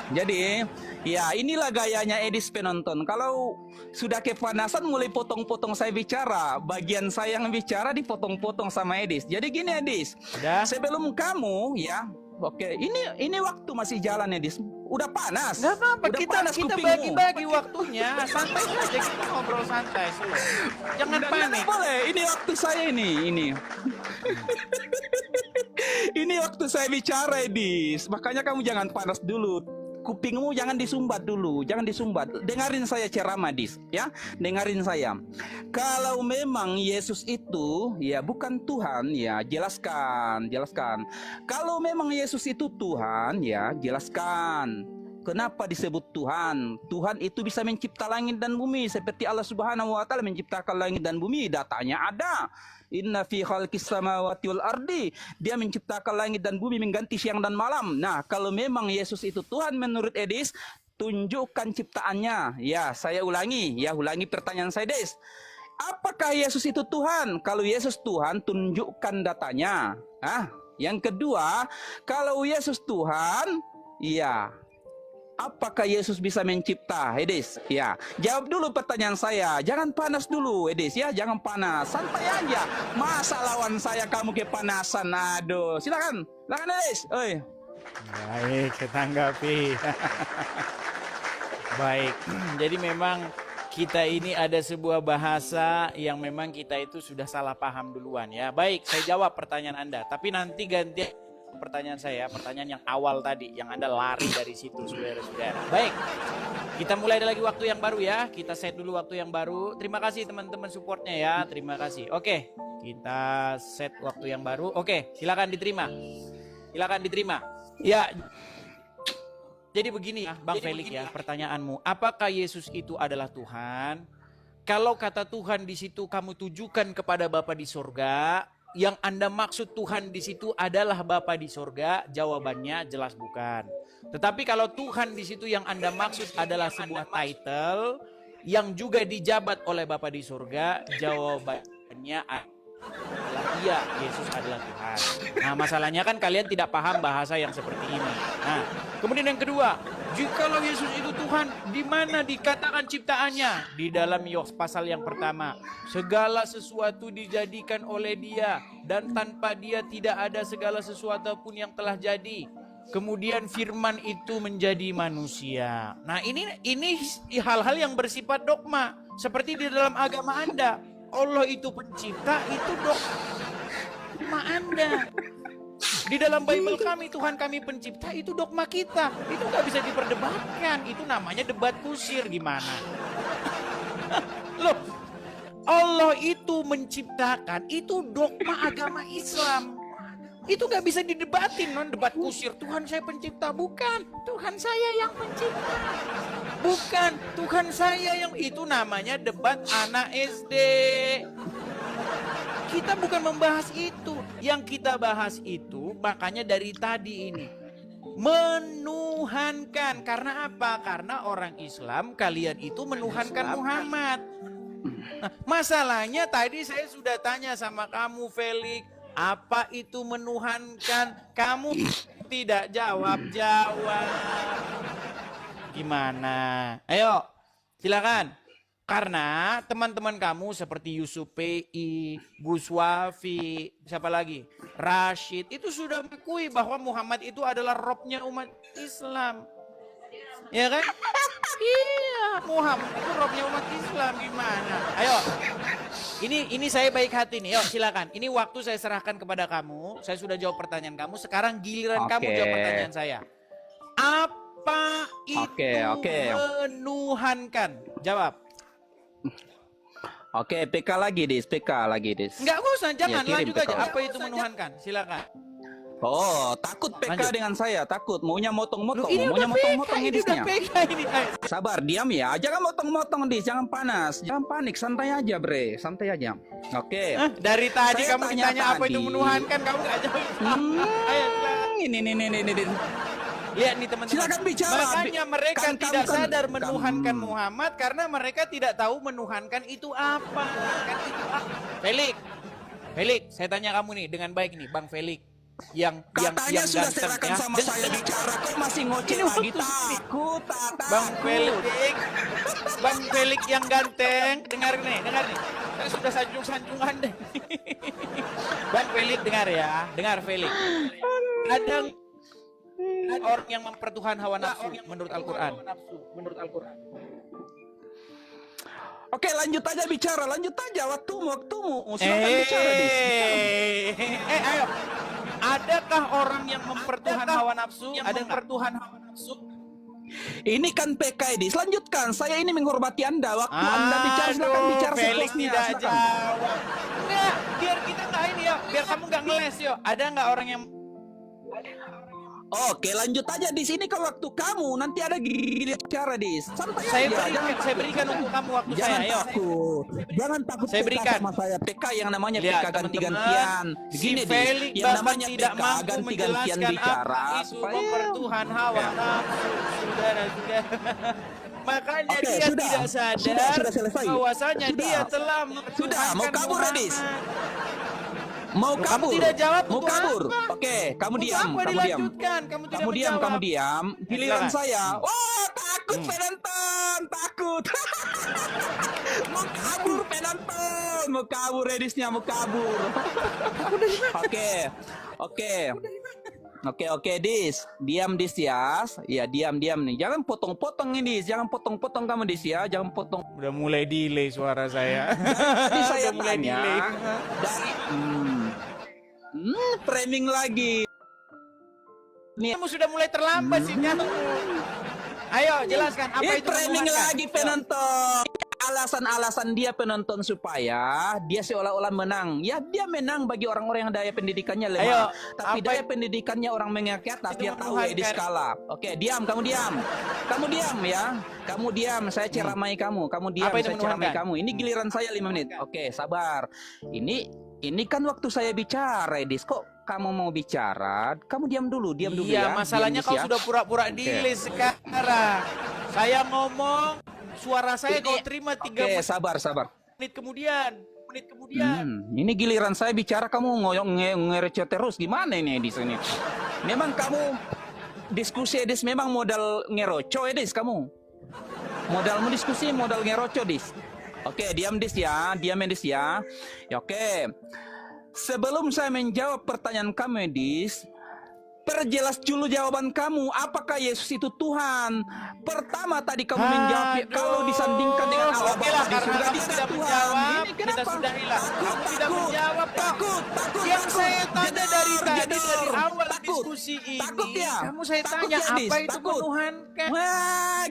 Jadi, ya inilah gayanya Edis penonton. Kalau sudah kepanasan mulai potong-potong saya bicara, bagian saya yang bicara dipotong-potong sama Edis. Jadi gini Edis, Udah. sebelum kamu ya, oke, ini waktu masih jalan Edis. Udah panas. Nggak apa-apa, Udah kita panas kupingmu. bagi-bagi waktunya. Santai saja, kita ngobrol santai. Jangan panik. Nggak boleh, ini waktu saya ini. Ini waktu saya bicara Edis. Makanya kamu jangan panas dulu. Kupingmu jangan disumbat dulu, jangan disumbat. Dengarin saya ceramah, Dis, ya. Dengarin saya. Kalau memang Yesus itu ya bukan Tuhan, ya jelaskan. Kalau memang Yesus itu Tuhan, ya jelaskan. Kenapa disebut Tuhan? Tuhan itu bisa mencipta langit dan bumi seperti Allah Subhanahu wa taala menciptakan langit dan bumi. Datanya ada. Inna fi khalqis samawati wal ardi. Dia menciptakan langit dan bumi mengganti siang dan malam. Nah, kalau memang Yesus itu Tuhan menurut Edis, tunjukkan ciptaannya. Ya, saya ulangi pertanyaan saya, Des. Apakah Yesus itu Tuhan? Kalau Yesus Tuhan, tunjukkan datanya. Yang kedua, kalau Yesus Tuhan, iya. Apakah Yesus bisa mencipta, Edis? Ya, jawab dulu pertanyaan saya. Jangan panas dulu, Edis ya. Jangan panas, santai aja. Masa lawan saya kamu kepanasan? Aduh, silakan, Edis. Oi. Baik, saya tanggapi. Baik, jadi memang kita ini ada sebuah bahasa yang memang kita itu sudah salah paham duluan ya. Baik, saya jawab pertanyaan Anda. Tapi nanti ganti pertanyaan saya, pertanyaan yang awal tadi, yang Anda lari dari situ, saudara-saudara. Baik, kita mulai lagi waktu yang baru ya. Kita set dulu waktu yang baru. Terima kasih teman-teman supportnya ya. Terima kasih. Oke, kita set waktu yang baru. Oke, silakan diterima. Silakan diterima. Ya. Jadi begini ya, Bang Felix ya, pertanyaanmu. Apakah Yesus itu adalah Tuhan? Kalau kata Tuhan di situ kamu tujukan kepada Bapa di sorga, yang Anda maksud Tuhan di situ adalah Bapa di sorga, jawabannya jelas bukan. Tetapi kalau Tuhan di situ yang Anda maksud adalah sebuah title yang juga dijabat oleh Bapa di sorga, jawabannya adalah iya, Yesus adalah Tuhan. Nah, masalahnya kan kalian tidak paham bahasa yang seperti ini. Nah, kemudian yang kedua, jikalau Yesus itu Tuhan, di mana dikatakan ciptaannya? Di dalam Yohanes pasal yang pertama. Segala sesuatu dijadikan oleh Dia, dan tanpa Dia tidak ada segala sesuatu pun yang telah jadi. Kemudian firman itu menjadi manusia. Nah, ini hal-hal yang bersifat dogma. Seperti di dalam agama Anda. Allah itu pencipta, itu dogma Anda. Di dalam Bible kami, Tuhan kami pencipta, itu dogma kita. Itu gak bisa diperdebatkan. Itu namanya debat kusir, gimana? Loh, Allah itu menciptakan, itu dogma agama Islam. Itu gak bisa didebatin, non debat kusir. Tuhan saya pencipta, bukan. Tuhan saya yang pencipta, bukan. Tuhan saya yang, itu namanya debat anak SD. Kita bukan membahas itu. Yang kita bahas itu, makanya dari tadi ini. Menuhankan. Karena apa? Karena orang Islam, kalian itu menuhankan Muhammad. Nah, masalahnya tadi saya sudah tanya sama kamu, Felix. Apa itu menuhankan? Kamu tidak jawab-jawab. Gimana? Ayo, silakan. Karena teman-teman kamu seperti Yusuf PI, Gus Wafi, siapa lagi? Rashid, itu sudah mengakui bahwa Muhammad itu adalah robnya umat Islam. Ya kan? Iya, Muhammad itu robnya umat Islam, gimana? Ayo. Ini saya baik hati nih. Yuk, silakan. Ini waktu saya serahkan kepada kamu. Saya sudah jawab pertanyaan kamu. Sekarang giliran kamu jawab pertanyaan saya. Apa itu menuhankan? Jawab. Oke, PK lagi, Dis. Enggak usah, jangan. Ya, lanjut PK. aja. Apa itu menuhankan? Silakan. Oh, takut PK Lanjut. dengan saya, takut. Maunya motong-motong, Ini maunya udah PK, motong-motong ini Disnya. udah PK ini. Ayo. Sabar, diam ya. Jangan motong-motong, Dis. Jangan panas. Jangan panik, santai aja, Bre. Santai aja. Oke. Dari tadi Saya kamu tanya ditanya apa itu tadi. menuhankan, kamu nggak jawab. Ayo, silakan. Ini. Lihat nih teman-teman. Silakan bicara. Makanya mereka Kan tidak kamu kan- sadar menuhankan kamu- Muhammad karena mereka tidak tahu menuhankan itu apa. Kan itu apa? Felix, saya tanya kamu nih dengan baik nih, Bang Felix. Yang Katanya sudah ganteng serahkan ya. sama saya bicara, kok masih ngoceh Ini lagi? waktu Takut, Bang Felix, Bang Felix yang ganteng, dengar nih. Saya sudah sanjung-sanjungan deh. Bang Felix dengar Felix. Ada orang yang mempertuhan hawa nafsu menurut Al-Quran. Oke, lanjut aja bicara, lanjut aja. Waktumu. Silakan bicara, Dis. Ayo. Adakah orang yang mempertuhan hawa nafsu? Ada mempertuhan hawa nafsu? Ini kan PK, Dis. Lanjutkan. Saya ini menghormati Anda. Waktu Anda bicara, silakan bicara Felix sepuasnya. tidak Silakan. jawab. Enggak, biar kita nggak ini ya, biar kamu nggak ngeles yo. Ada nggak orang yang Oke, lanjut aja di sini kan waktu kamu. Nanti ada gini bicara, Dis. Santai aja. saya berikan untuk kamu waktu Jangan saya, ayo. takut. Jangan takut Saya PK berikan. sama saya. PK yang namanya Lihat, PK ganti-gantian. teman-teman, Begini, si Dis. Felix Yang bahkan namanya tidak PK mampu ganti-gantian menjelaskan bicara. apa itu supaya- mempertuhan hawa Ya. nafsu, saudara. Makanya Oke, dia sudah. tidak sadar Sudah selesai. bahwasanya Sudah. dia telah Sudah, mau mempertuhankan kabur, Adis? Muhammad. Mau Loh, kabur? kamu tidak jawab Mau untuk kabur? apa? Oke, kamu Untuk diam. apa Kamu diam. dilanjutkan? Kamu tidak Kamu diam. menjawab. Kamu diam. Giliran silakan. saya. Wah, takut penonton. Takut. Mau kabur penonton. Mau kabur Edisnya. Mau kabur. Oke, Dis. Diam, Dis ya. Ya, diam nih. Jangan potong-potong ini, Dis. Jangan potong-potong kamu, Dis ya. Jangan potong. Udah mulai delay suara saya. Tadi saya Udah mulai tanya delay. dari framing lagi. Kamu sudah mulai terlambat sih. Ayo jelaskan apa Ini itu framing menuhankan. lagi penonton. Alasan-alasan dia penonton supaya dia seolah-olah menang. Ya dia menang bagi orang-orang yang daya pendidikannya lemah. Ayo, Tapi apa daya pendidikannya orang menengah ke atas itu dia tahu menuhankan? di skala. Oke, diam, kamu diam. Kamu diam ya. Kamu diam, saya ceramai kamu. Kamu diam, Apa itu saya ceramai menuhankan? kamu. Ini giliran saya 5 menit. Oke, sabar. Ini kan waktu saya bicara, Edis. Kok kamu mau bicara? Kamu diam dulu ya. Iya, masalahnya Diam, Dis, kau ya. sudah pura-pura delay sekarang. Saya ngomong, suara saya kau terima 3 Oke, sabar. menit kemudian. menit kemudian. Ini giliran saya bicara kamu ngereceh terus. Gimana ini di sini? Memang kamu diskusi Edis memang modal ngeroco Edis kamu. Modalmu diskusi modal ngeroco Dis. Oke, diam Dis ya, diam Edis ya. Ya, oke. Sebelum saya menjawab pertanyaan kamu Edis, perjelas dulu jawaban kamu. Apakah Yesus itu Tuhan? Pertama tadi kamu menjawab kalau disandingkan dengan Allah Oke lah, Bapa di karena surga kamu dia tidak Tuhan. menjawab, Ini kita kenapa? sudah hilang. Kamu tidak Takut, menjawab, Pak. takut, Yang saya tanya dari tadi, dari awal takut, diskusi takut ini, ya, kamu saya takut tanya, ya, Dis, apa itu takut. menuhankan? Wah,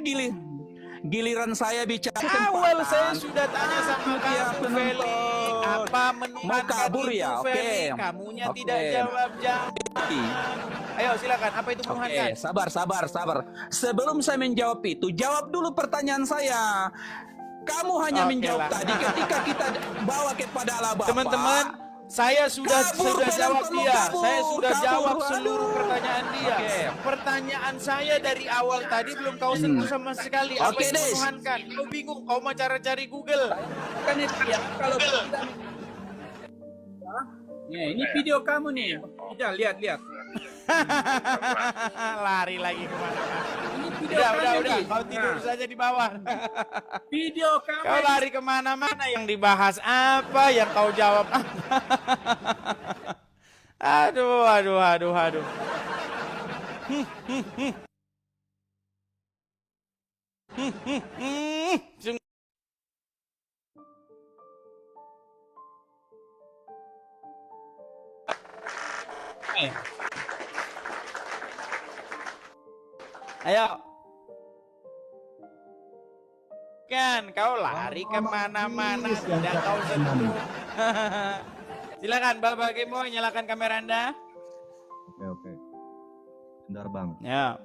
giliran saya bicara Awal saya kesempatan. sudah tanya sama Ya, kamu, Felix. penonton. Apa menuhankan Mau kabur itu, ya? Oke. Felix? Kamunya Oke. tidak jawab-jawab. Ayo silakan, apa itu menuhankan? Oke, sabar. Sebelum saya menjawab itu, jawab dulu pertanyaan saya. Kamu hanya Oke menjawab lah. tadi ketika kita bawa kepada Allah Bapa. Teman-teman, saya sudah Kabur, jawab penonton, dia. kabur, Saya sudah kabur. jawab Aduh. seluruh pertanyaan dia. Oke. Pertanyaan saya dari awal tadi belum kau sentuh sama sekali. Apa Oke, itu Des. menuhankan? Kau bingung, kau mau cara cari Google. Kan itu ya, kalau kita... Ya, ini video kamu nih. Lihat. Lari lagi kemana-mana. Ini video Udah. Dis. Kau tidur saja di bawah. Video kamu. Kau lari kemana-mana, yang dibahas apa, yang kau jawab apa. Aduh. Sungguh. Ayo. Kan kau lari kemana-mana, tidak kau sentuh. Silakan Bapak Gemoy, nyalakan kamera Anda. Oke. Bentar Bang. Ya.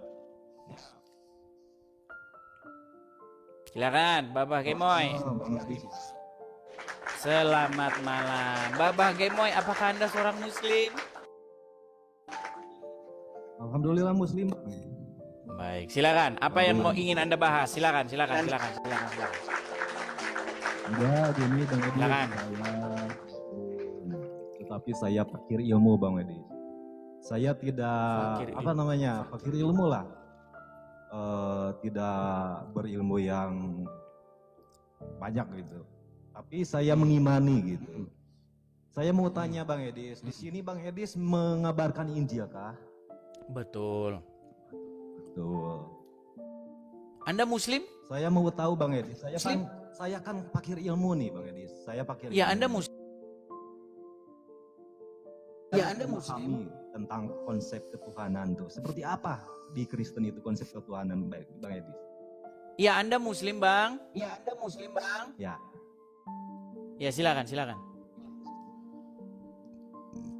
Silakan Bapak Gemoy. Selamat malam. Bapak Gemoy, apakah Anda seorang muslim? Alhamdulillah Muslim. Baik, silakan. Apa yang mau ingin Anda bahas? Silakan. Ya gini Bang Edi. Silakan. Tetapi saya fakir ilmu Bang Edi. Saya tidak fakir ilmu lah. Tidak berilmu yang banyak gitu. Tapi saya mengimani gitu. Saya mau tanya Bang Edis, di sini Bang Edis mengabarkan Injil kah? Betul. Betul. Anda muslim? Saya mau tahu Bang Edis. Saya kan fakir ilmu nih Bang Edis. Saya fakir. Ya, ilmu. Anda muslim. Ya, Anda memahami tentang konsep ketuhanan tuh. Seperti apa di Kristen itu konsep ketuhanan Bang Edis? Ya, Anda muslim, Bang. Ya. Ya, silakan.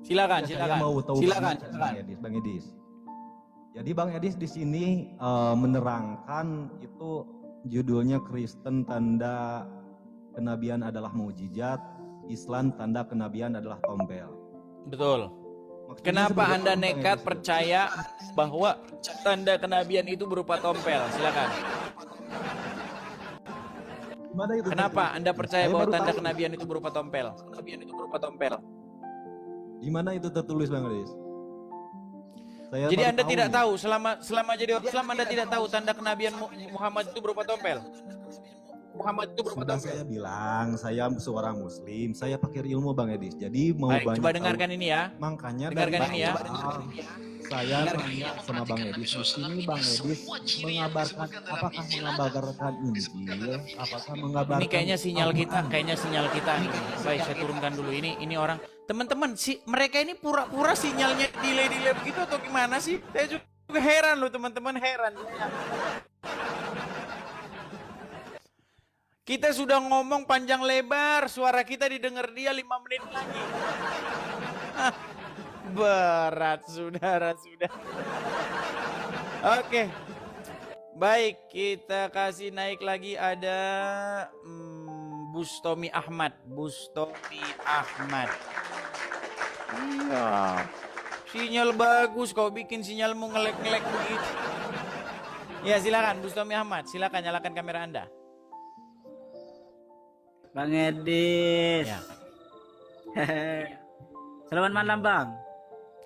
Ya, saya mau tahu Silakan. Bang Edis. Jadi Bang Edis di sini menerangkan itu judulnya Kristen tanda kenabian adalah mukjizat, Islam tanda kenabian adalah tompel. Betul. Maksudnya Kenapa seperti Anda apa, Bang nekat Edis? percaya bahwa tanda kenabian itu berupa tompel? Silakan. Gimana itu? Kenapa Anda percaya Saya bahwa baru tanda tahu. kenabian itu berupa tompel? Di mana itu tertulis Bang Edis? Saya Jadi baru Anda tidak nih. tahu selama jadi Islam Anda tidak tahu tanda kenabian Muhammad itu berupa tompel. Sudah saya bilang, saya seorang muslim, saya pakir ilmu Bang Edis. Jadi mau Baik, banyak coba tahu. dengarkan ini ya. Makanya Dengarkan dari ini ya. awal, saya tanya sama Bang Edis, di sini Bang Edis mengabarkan, apakah mengabarkan Injil, apakah mengabarkan? Ini kayaknya sinyal kita nih. Baik, saya turunkan dulu ini orang. Teman-teman, mereka ini pura-pura sinyalnya delay begitu atau gimana sih? Saya juga heran loh, teman-teman, heran. Kita sudah ngomong panjang lebar, suara kita didengar dia 5 menit lagi. Berat, saudara. Oke. Baik, kita kasih naik lagi ada Bustomi Ahmad. Iya. Sinyal bagus, kau bikin sinyalmu ngelek-ngelek begitu. Ya, silakan Bustomi Ahmad, silakan nyalakan kamera Anda. Bang Edis, Ya. Selamat malam Bang.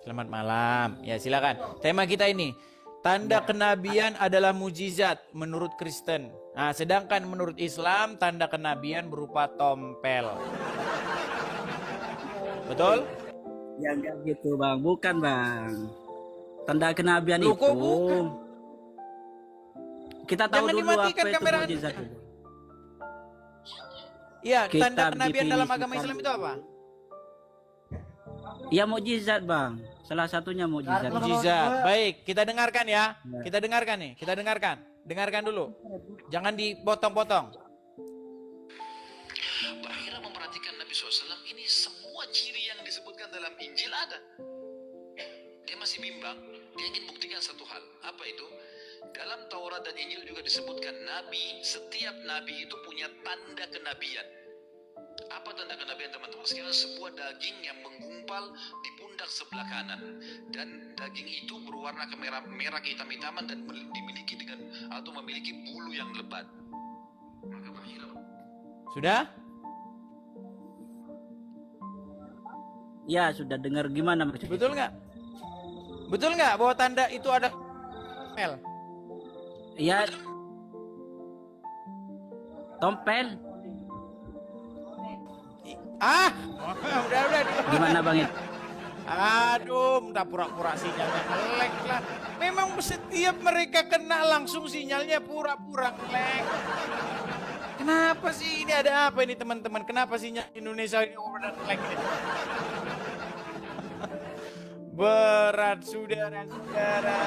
Selamat malam. Ya silakan. Tema kita ini, tanda kenabian adalah mujizat menurut Kristen. Nah, sedangkan menurut Islam tanda kenabian berupa tompel. Betul? Ya enggak gitu Bang, bukan Bang. Tanda kenabian Loh, itu kok bukan? kita tahu Jangan dulu dimatikan apa itu kamera Anda. mukjizat itu. Iya, tanda Kitab kenabian dalam agama definisikan. Islam itu apa? Ya mukjizat Bang. Salah satunya mukjizat. Mujizat. Baik, kita dengarkan ya. Ya. Kita dengarkan nih, kita dengarkan. Dengarkan dulu. Jangan dipotong-potong. Bahira memperhatikan Nabi SAW, ini semua ciri yang disebutkan dalam Injil ada. Dia masih bimbang, dia ingin buktikan satu hal. Apa itu? Dalam Taurat dan Injil juga disebutkan nabi, setiap nabi itu punya tanda kenabian. Apa tanda kenabian teman-teman sekalian? Sebuah daging yang menggumpal di pundak sebelah kanan, dan daging itu berwarna merah kehitam-hitaman dan dimiliki atau memiliki bulu yang lebat. Maka Bahira Sudah? Ya sudah dengar gimana maksudnya? Betul nggak? Betul nggak bahwa tanda itu ada tompel? Ya. Tompel. Ah, udah. Gimana Bang itu? Aduh, udah pura-pura sinyalnya nge-lag lah. Memang setiap mereka kena langsung sinyalnya pura-pura nge-lag. Kenapa sih ini, ada apa ini teman-teman? Kenapa sinyal Indonesia ini udah nge-lag ini? Berat saudara-saudara.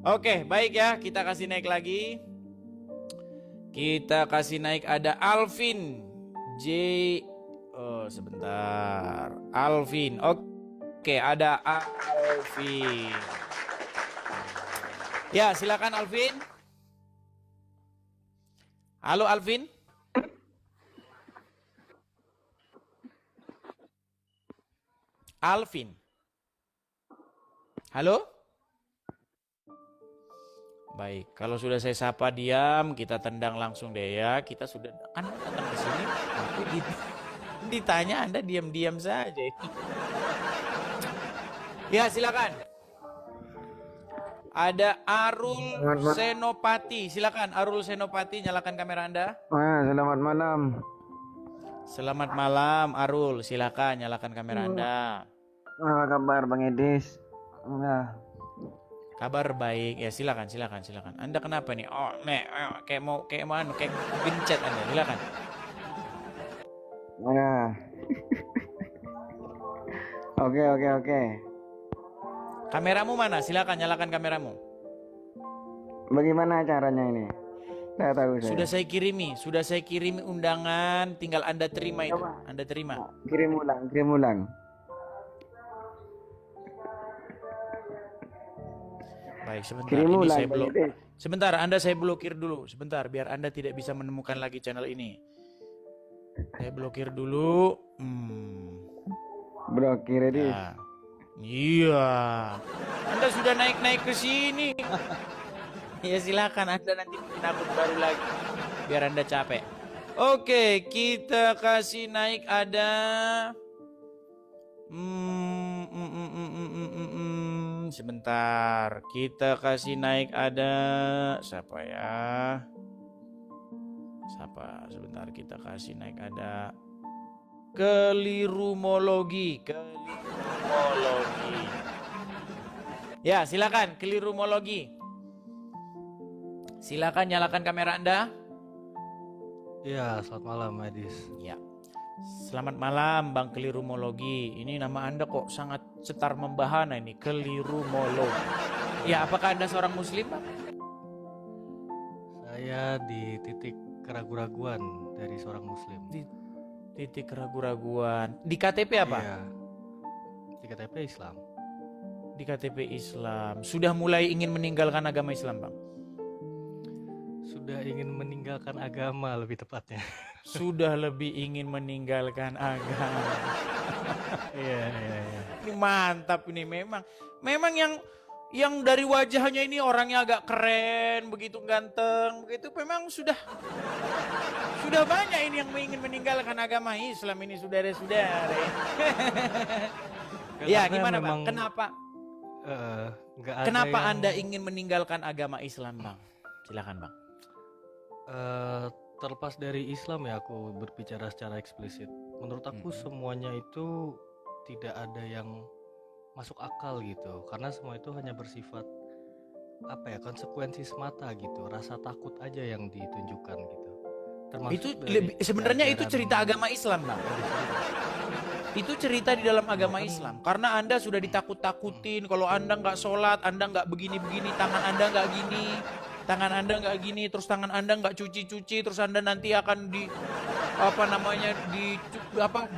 Oke, baik ya, kita kasih naik lagi. Kita kasih naik, ada Alvin J. Oh, sebentar. Alvin. Oke, ada Alvin. Ya, silakan Alvin. Halo Alvin. Alvin. Halo? Baik, kalau sudah saya sapa diam, kita tendang langsung deh ya. Kita sudah kan datang ke sini, tapi ditanya Anda diam-diam saja. Ya, silakan. Ada Arul Senopati. Silakan Arul Senopati, nyalakan kamera Anda. Selamat malam. Selamat malam Arul, silakan nyalakan kamera Anda. Apa kabar Bang Edis? Kabar baik ya, silakan. Anda kenapa nih? Oh, kayak mau gencet Anda, silakan. Oke. Kameramu mana? Silakan nyalakan kameramu. Bagaimana caranya ini? Saya tahu saya. Sudah saya kirimi undangan, tinggal Anda terima itu. Anda terima. Kirim ulang. Baik, sebentar. Kirim Ini ulang, saya Bang Edis. Sebentar, Anda saya blokir dulu. Sebentar, biar Anda tidak bisa menemukan lagi channel ini. Saya blokir dulu. Blokir Edis. Ya. Iya. Anda sudah naik ke sini. Ya silakan, Anda nanti bikin akun baru lagi. Biar Anda capek. Oke, kita kasih naik, ada sebentar. Kita kasih naik, ada siapa ya? Sebentar, kita kasih naik, ada kelirumologi. Ya, silakan kelirumologi. Silakan nyalakan kamera Anda. Ya, selamat malam Edis. Ya. Selamat malam Bang Kelirumologi. Ini nama Anda kok sangat cetar membahana ini, kelirumologi. Ya, apakah Anda seorang muslim, Bang? Saya di titik keraguan-raguan dari seorang muslim. Di titik keraguan-raguan. Di KTP apa? Iya. Di KTP Islam. Di KTP Islam. Sudah mulai ingin meninggalkan agama Islam, Bang? Sudah ingin meninggalkan agama lebih tepatnya. Sudah lebih ingin meninggalkan agama. Iya. Ini mantap ini memang. Memang yang Yang dari wajahnya ini orangnya agak keren, begitu ganteng, begitu memang sudah banyak ini yang ingin meninggalkan agama Islam ini, saudara-saudara. Ya, gimana Bang? Kenapa? Nggak ada Kenapa yang, Anda ingin meninggalkan agama Islam, Bang? Silakan, Bang. terlepas dari Islam ya, aku berbicara secara eksplisit. Menurut aku semuanya itu tidak ada yang masuk akal gitu, karena semua itu hanya bersifat apa ya, konsekuensi semata gitu, rasa takut aja yang ditunjukkan gitu. Termasuk Itu dari sebenarnya itu ajaran- cerita agama Islam, Bang. Itu cerita di dalam agama Islam. Karena Anda sudah ditakut-takutin kalau Anda nggak sholat, Anda nggak begini-begini, tangan Anda nggak gini, tangan Anda nggak gini, terus tangan Anda nggak cuci-cuci, terus Anda nanti akan di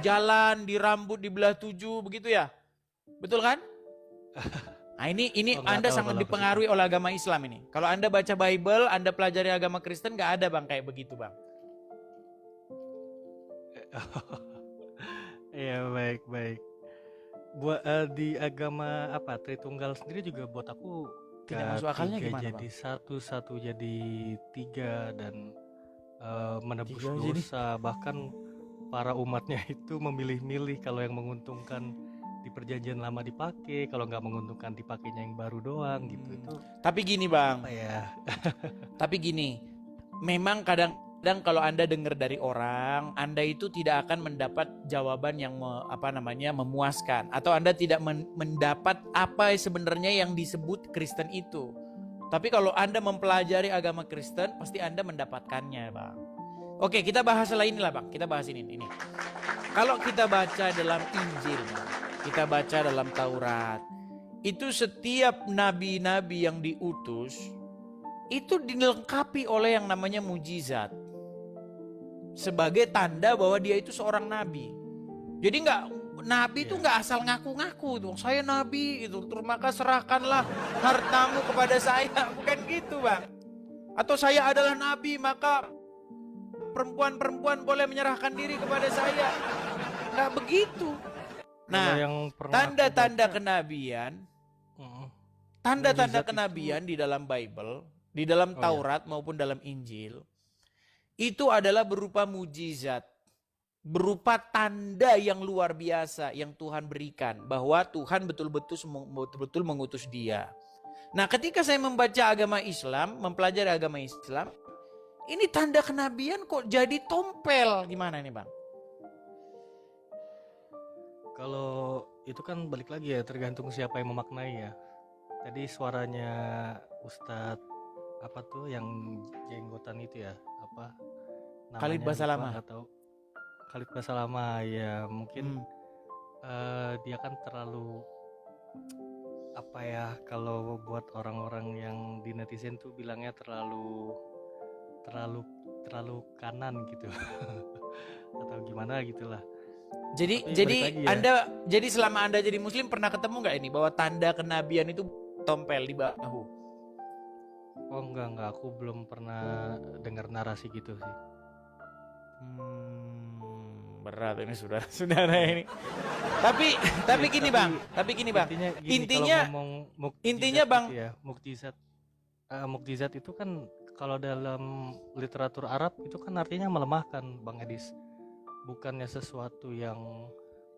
jalan, di rambut dibelah 7 begitu ya. Betul kan? Nah ini Oh, nggak Anda tahu sangat kalau dipengaruhi oleh agama Islam ini. Kalau Anda baca Bible, Anda pelajari agama Kristen, nggak ada Bang kayak begitu Bang. Iya, baik. Buat di agama apa Tritunggal sendiri juga buat aku Tidak masuk akalnya tiga gimana, jadi satu jadi 3 dan menebus Tiga jadi- dosa, bahkan para umatnya itu memilih-milih kalau yang menguntungkan di perjanjian lama dipakai, kalau nggak menguntungkan dipakainya yang baru doang gitu. Itu Tapi gini Bang, apa ya? tapi gini, memang kadang-kadang kalau Anda dengar dari orang, Anda itu tidak akan mendapat jawaban yang memuaskan, atau Anda tidak mendapat apa sebenarnya yang disebut Kristen itu. Tapi kalau Anda mempelajari agama Kristen, pasti Anda mendapatkannya, Bang. Oke, kita bahas lain lah, Bang. Kita bahas ini. Kalau kita baca dalam Injil, kita baca dalam Taurat, itu setiap nabi-nabi yang diutus itu dilengkapi oleh yang namanya mujizat sebagai tanda bahwa dia itu seorang nabi. Jadi nabi itu nggak asal ngaku-ngaku tuh, saya nabi itu, terus maka serahkanlah hartamu kepada saya, bukan gitu Bang. Atau saya adalah nabi maka perempuan-perempuan boleh menyerahkan diri kepada saya, nggak begitu. Nah, Kalau yang pernah aku tanda-tanda baca- kenabian, Mm-mm. tanda-tanda Mujizat kenabian di dalam Bible, di dalam Oh, ya. Taurat maupun dalam Injil, itu adalah berupa mujizat, berupa tanda yang luar biasa yang Tuhan berikan, bahwa Tuhan betul-betul mengutus dia. Nah, ketika saya membaca agama Islam, mempelajari agama Islam, ini tanda kenabian kok jadi tompel, gimana nih Bang? Kalau itu kan balik lagi ya, tergantung siapa yang memaknai ya. Tadi suaranya Ustadz apa tuh yang jenggotan itu ya, apa Khalid namanya, Basalamah. lupa, nggak tahu. Khalid Basalamah ya, mungkin dia kan terlalu apa ya, kalau buat orang-orang yang di netizen tuh bilangnya terlalu kanan gitu. Atau gimana gitulah. Jadi Tapi balik lagi ya. jadi selama Anda jadi Muslim pernah ketemu nggak ini bahwa tanda kenabian itu tompel di bahu? Oh enggak, aku belum pernah dengar narasi gitu sih. Berat ini saudara ini. Tapi gini Bang, Intinya kalau ngomong mukjizat intinya, Bang, gitu ya, mukjizat itu kan kalau dalam literatur Arab itu kan artinya melemahkan, Bang Edis. Bukannya sesuatu yang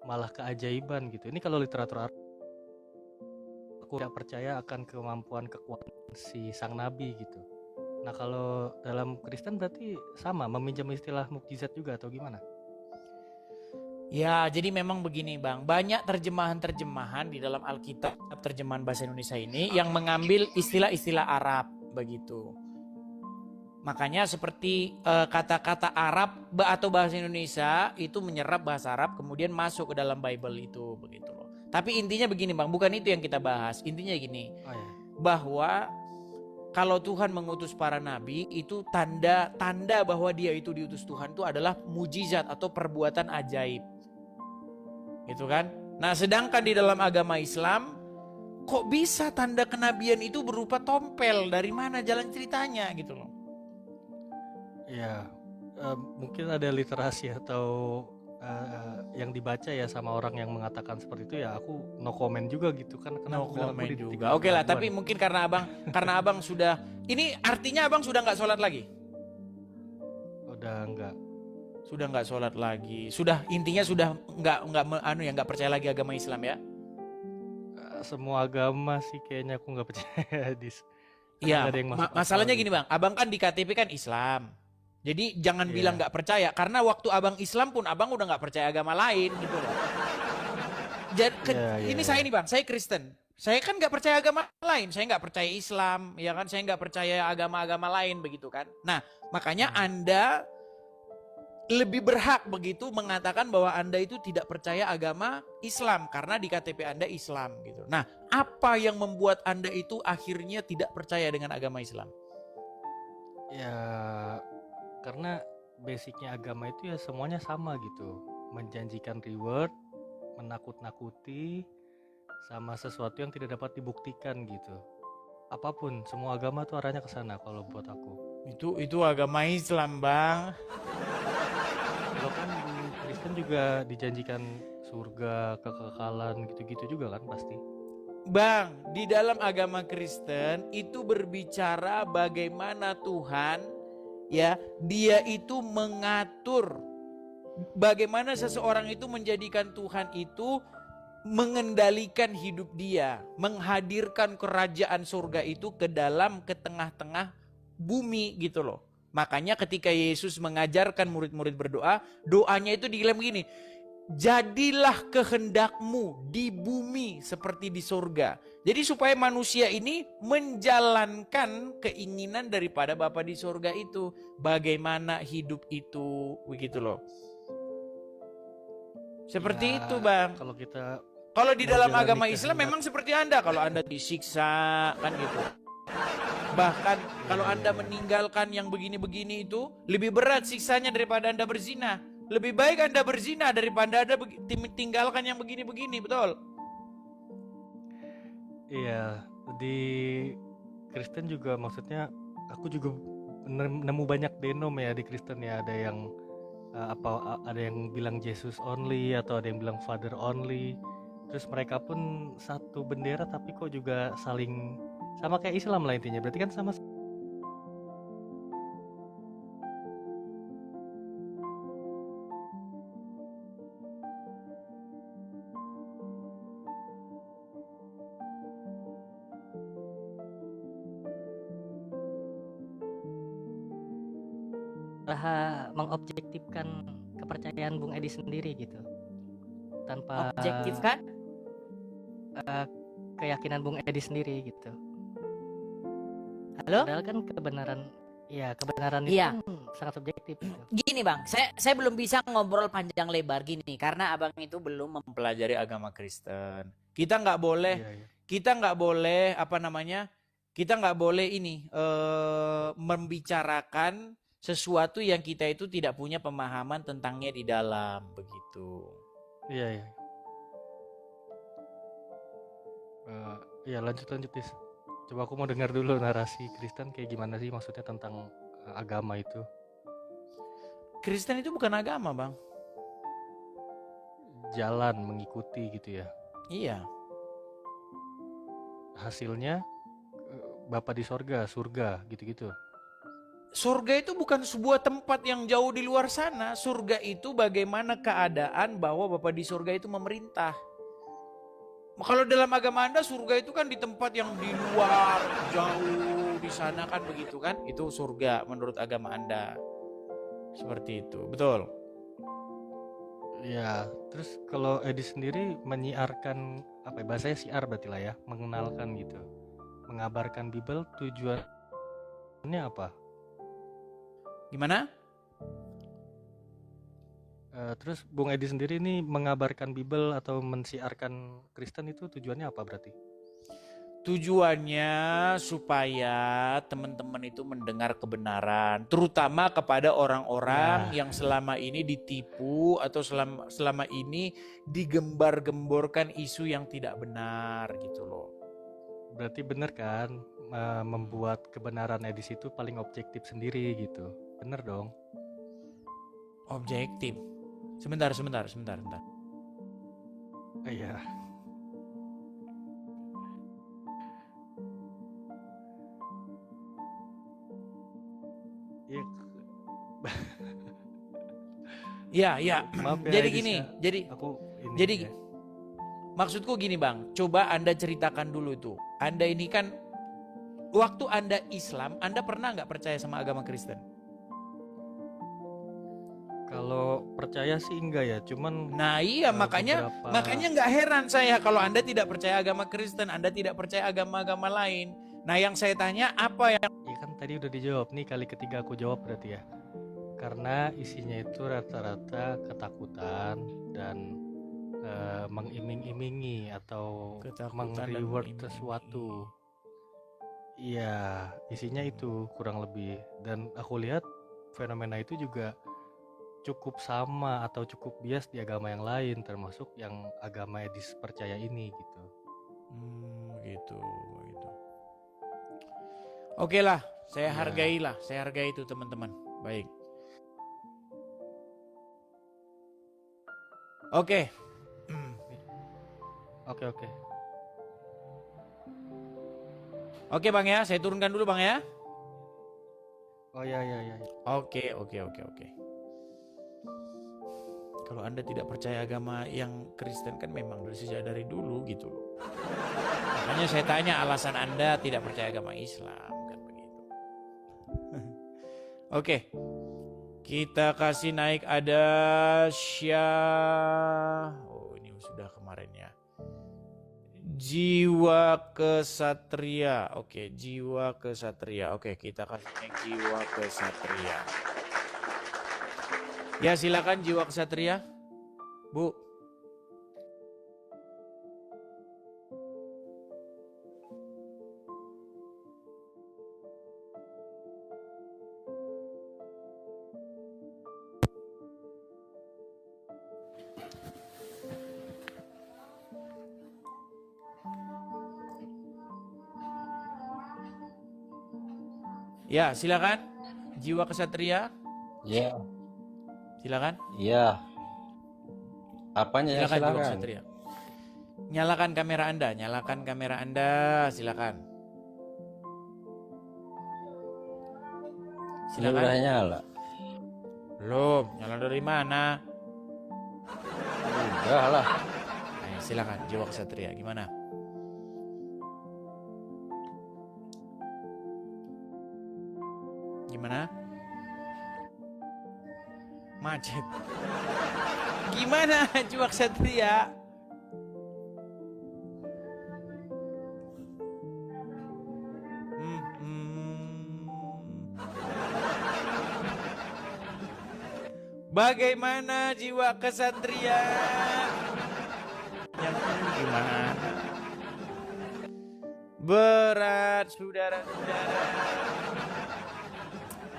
malah keajaiban gitu. Ini kalau literatur Arab, aku tidak percaya akan kekuatan si sang nabi gitu. Nah kalau dalam Kristen berarti sama, meminjam istilah mukjizat juga atau gimana? ya jadi memang begini Bang, banyak terjemahan-terjemahan di dalam Alkitab, terjemahan bahasa Indonesia ini yang mengambil istilah-istilah Arab begitu. Makanya seperti kata-kata Arab atau bahasa Indonesia itu menyerap bahasa Arab kemudian masuk ke dalam Bible itu begitu loh. Tapi intinya begini Bang, bukan itu yang kita bahas. Intinya gini, Oh ya. bahwa kalau Tuhan mengutus para nabi itu tanda bahwa dia itu diutus Tuhan itu adalah mujizat atau perbuatan ajaib. Gitu kan? Nah, sedangkan di dalam agama Islam kok bisa tanda kenabian itu berupa tompel? Dari mana jalan ceritanya gitu loh. Ya, mungkin ada literasi atau yang dibaca ya sama orang yang mengatakan seperti itu, ya aku no comment juga gitu kan, karena No aku bilang aku comment di titik juga. Oke lah, keraguan. tapi mungkin karena abang sudah, ini artinya abang sudah nggak sholat lagi. Udah enggak. Sudah nggak sholat lagi. Intinya sudah nggak percaya lagi agama Islam ya. Semua agama sih kayaknya aku nggak percaya dis. Iya. Nggak ada yang masuk akal Masalahnya gitu. gini bang, abang kan di KTP kan Islam. Jadi jangan Iya. bilang nggak percaya, karena waktu abang Islam pun abang udah nggak percaya agama lain gitu loh. Jadi ini saya nih bang, saya Kristen. Saya kan nggak percaya agama lain, saya nggak percaya Islam, ya kan, saya nggak percaya agama-agama lain begitu kan. Nah makanya Anda lebih berhak begitu mengatakan bahwa Anda itu tidak percaya agama Islam karena di KTP Anda Islam gitu. Nah, apa yang membuat Anda itu akhirnya tidak percaya dengan agama Islam? Ya karena basicnya agama itu ya semuanya sama gitu, menjanjikan reward, menakut-nakuti, sama sesuatu yang tidak dapat dibuktikan gitu. Apapun, semua agama tuh arahnya ke sana kalau buat aku. Itu agama Islam, Bang. Kalau kan di Kristen juga dijanjikan surga, kekekalan gitu-gitu juga kan pasti. Bang, di dalam agama Kristen itu berbicara bagaimana Tuhan ya, dia itu mengatur bagaimana seseorang itu menjadikan Tuhan itu mengendalikan hidup dia, menghadirkan kerajaan surga itu ke tengah-tengah bumi gitu loh. Makanya ketika Yesus mengajarkan murid-murid berdoa, doanya itu dibilang begini, jadilah kehendakmu di bumi seperti di surga. Jadi supaya manusia ini menjalankan keinginan daripada Bapa di surga itu, bagaimana hidup itu, begitu loh. Seperti Ya, itu, Bang. Kalau di dalam agama Islam memang seperti Anda, kalau Anda disiksa kan gitu. Bahkan kalau Anda meninggalkan yang begini-begini itu lebih berat siksanya daripada Anda berzina. Lebih baik Anda berzina daripada Anda tinggalkan yang begini-begini, betul? Iya, di Kristen juga maksudnya aku juga nemu banyak denom ya di Kristen ya, ada yang ada yang bilang Jesus only atau ada yang bilang Father only. Terus mereka pun satu bendera tapi kok juga saling sama kayak Islam lah intinya. Berarti kan sama. Mengobjektifkan kepercayaan Bung Edi sendiri gitu, tanpa objektifkan keyakinan Bung Edi sendiri gitu. Halo? Padahal kan kebenaran itu Iya. kan sangat subjektif gitu. Gini Bang, saya belum bisa ngobrol panjang lebar gini karena abang itu belum mempelajari agama Kristen. Kita nggak boleh, kita nggak boleh kita nggak boleh ini membicarakan sesuatu yang kita itu tidak punya pemahaman tentangnya di dalam, begitu. Iya. Ya lanjut Dis. Coba aku mau dengar dulu narasi Kristen kayak gimana sih maksudnya tentang agama itu. Kristen itu bukan agama, Bang. Jalan mengikuti gitu ya. Iya. Hasilnya Bapa di surga gitu-gitu. Surga itu bukan sebuah tempat yang jauh di luar sana. Surga itu bagaimana keadaan bahwa Bapa di surga itu memerintah. Kalau dalam agama Anda surga itu kan di tempat yang di luar, jauh di sana kan begitu kan? Itu surga menurut agama Anda. Seperti itu, betul? Ya, terus kalau Edi sendiri menyiarkan bahasanya siar berarti lah ya, mengenalkan gitu. Mengabarkan Bible tujuannya apa? Gimana? Terus Bung Edi sendiri nih mengabarkan Bible atau mensiarkan Kristen itu tujuannya apa berarti? Tujuannya supaya teman-teman itu mendengar kebenaran, terutama kepada orang-orang yang selama ini ditipu atau selama ini digembar-gemborkan isu yang tidak benar gitu loh. Berarti benar kan membuat kebenaran Edi itu paling objektif sendiri gitu. Bener dong. Objektif. Sebentar. Iya. Ya. Maaf ya, Jadi Edis gini, ya. jadi maksudku gini Bang, coba Anda ceritakan dulu itu. Anda ini kan waktu Anda Islam, Anda pernah nggak percaya sama agama Kristen? Kalau percaya sih enggak ya, cuman Nah iya makanya nggak heran saya kalau Anda tidak percaya agama Kristen, Anda tidak percaya agama-agama lain. Nah yang saya tanya apa yang... Ya kan tadi udah dijawab nih, kali ketiga aku jawab berarti ya. Karena isinya itu rata-rata ketakutan dan mengiming-imingi atau meng-reward sesuatu. Iya, isinya itu kurang lebih. Dan aku lihat fenomena itu juga cukup sama atau cukup bias di agama yang lain, termasuk yang agama Edis percaya ini gitu. Gitu. Oke lah, saya hargai itu teman-teman. Baik. Oke. Oke Bang ya, saya turunkan dulu Bang ya. Oh ya. Oke. Kalau Anda tidak percaya agama yang Kristen kan memang sejak dari dulu gitu loh. Makanya saya tanya alasan Anda tidak percaya agama Islam kan begitu. Oke. Kita kasih naik ada oh ini sudah kemarin ya. Jiwa Kesatria. Oke, Jiwa Kesatria. Oke, kita kasih naik Jiwa Kesatria. Ya silakan Jiwa Kesatria, Bu. Ya silakan Jiwa Kesatria. Ya. Silakan. Iya. Apanya ya, Silakan Jiwa silakan. Kesatria. Nyalakan kamera Anda, silakan. Silakan. Udah nyala. Belum, nyala dari mana? Udah lah. Ayo, silakan Jiwa Kesatria, gimana? Gimana? Macet. Gimana Jiwa Kesatria? Bagaimana Jiwa Kesatria? Yang ini gimana? Berat saudara-saudara.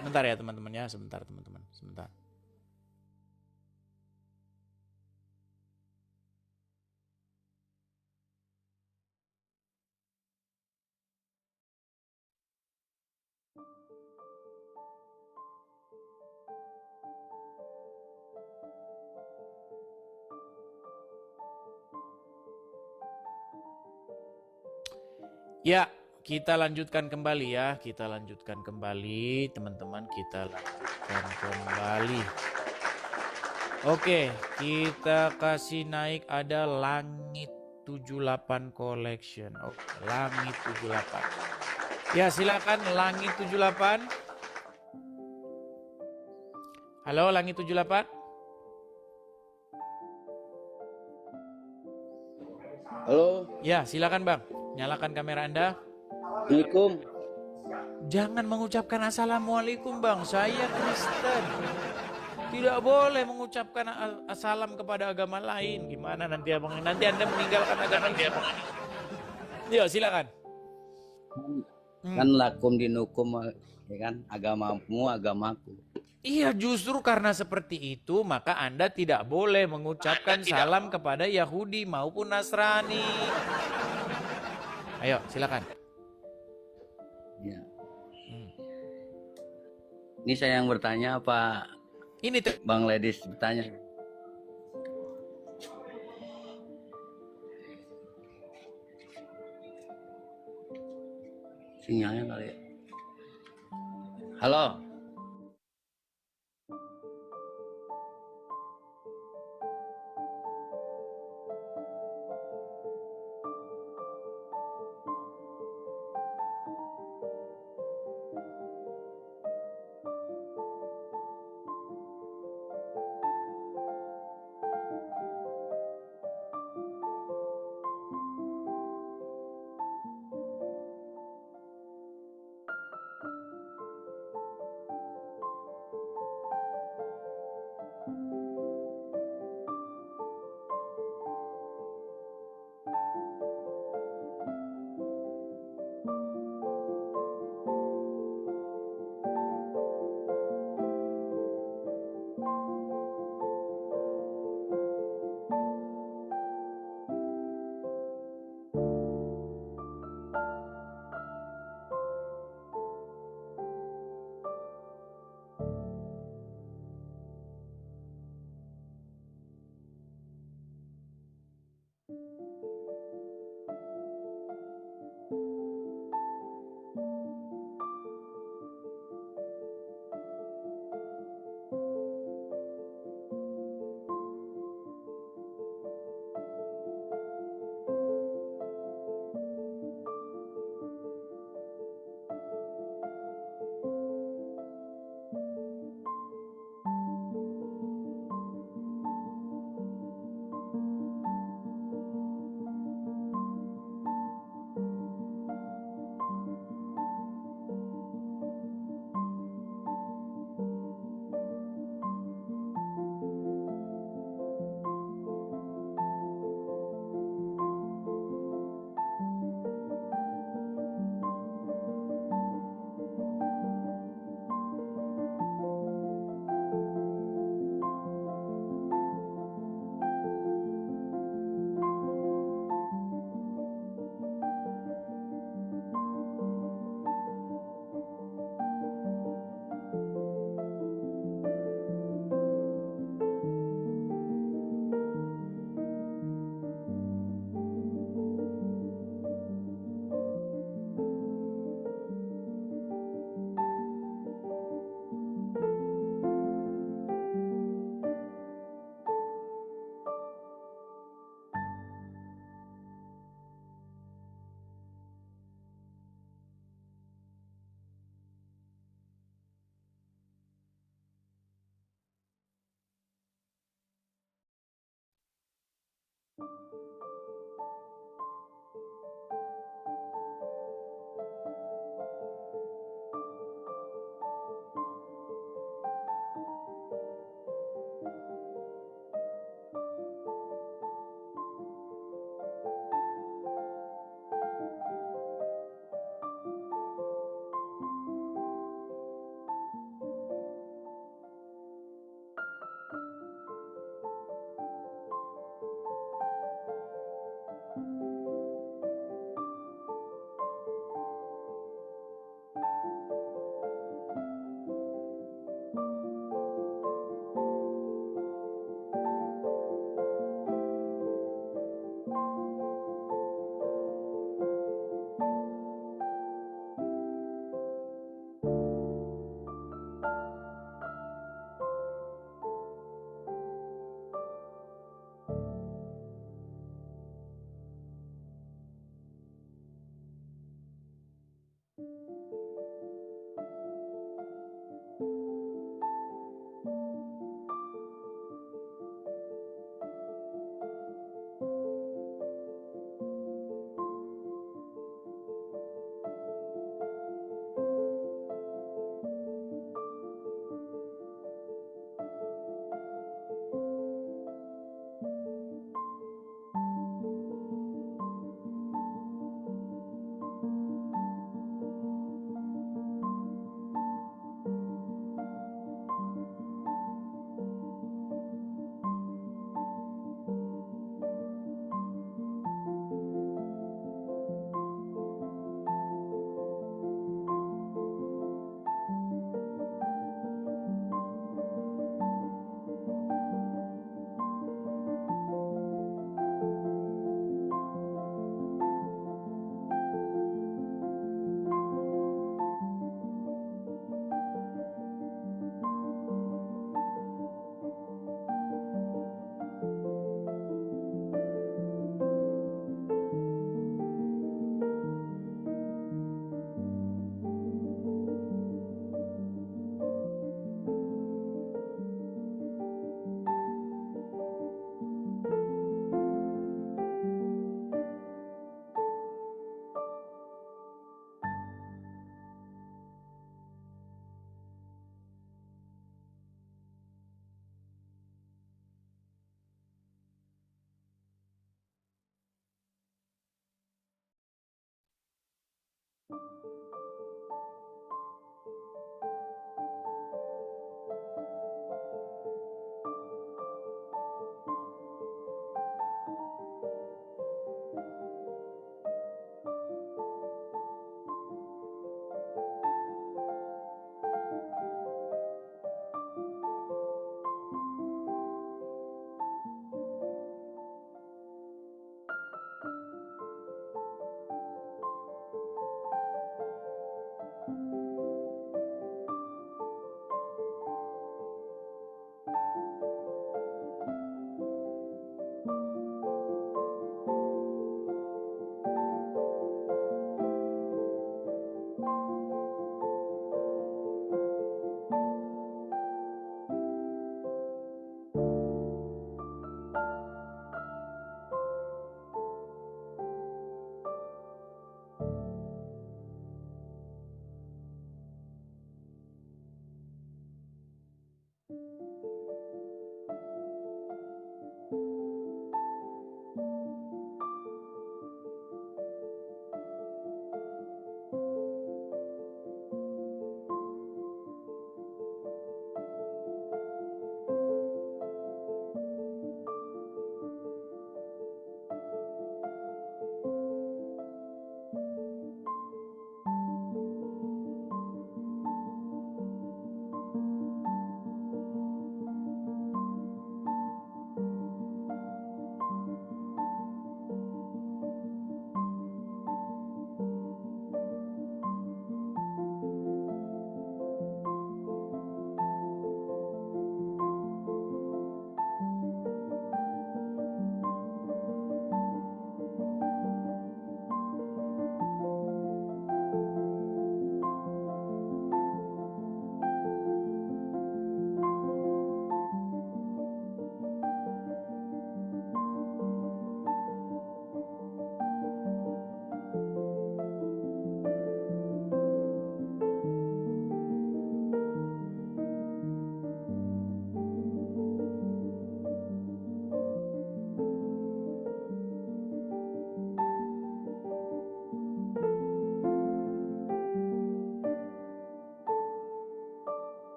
Sebentar ya teman-teman ya, sebentar teman-teman, sebentar. Ya, kita lanjutkan kembali ya. Kita lanjutkan kembali, teman-teman. Kita lanjutkan kembali. Oke, kita kasih naik ada Langit 78 Collection. Oke, Langit 78. Ya, silakan Langit 78. Halo, Langit 78. Halo. Ya, silakan Bang. Nyalakan kamera Anda. Assalamualaikum. Jangan mengucapkan assalamualaikum Bang, saya Kristen. Tidak boleh mengucapkan salam kepada agama lain. Gimana nanti Abang? Nanti Anda meninggalkan agama dia. Yuk silakan. Kan lakum dinukum, ya kan, agamamu agamaku. Iya, justru karena seperti itu maka Anda tidak boleh mengucapkan salam kepada Yahudi maupun Nasrani. Ayo, silakan. Ya. Ini saya yang bertanya apa? Ini Bang Ledis bertanya. Sinyalnya kali ya. Halo.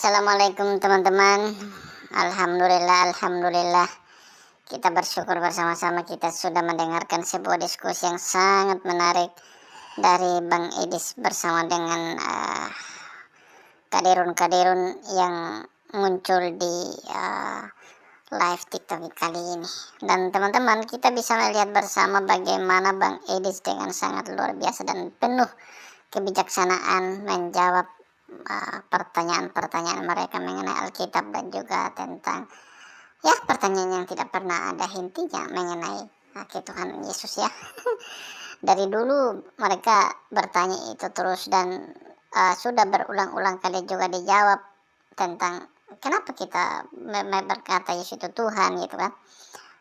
Assalamualaikum teman-teman. Alhamdulillah. Kita bersyukur bersama-sama kita sudah mendengarkan sebuah diskusi yang sangat menarik dari Bang Edis bersama dengan kaderun-kaderun yang muncul di live TikTok kali ini. Dan teman-teman, kita bisa melihat bersama bagaimana Bang Edis dengan sangat luar biasa dan penuh kebijaksanaan menjawab pertanyaan-pertanyaan mereka mengenai Alkitab dan juga tentang pertanyaan yang tidak pernah ada hentinya mengenai Tuhan Yesus ya. Dari dulu mereka bertanya itu terus dan sudah berulang-ulang kali juga dijawab tentang kenapa kita berkata Yesus itu Tuhan gitu kan.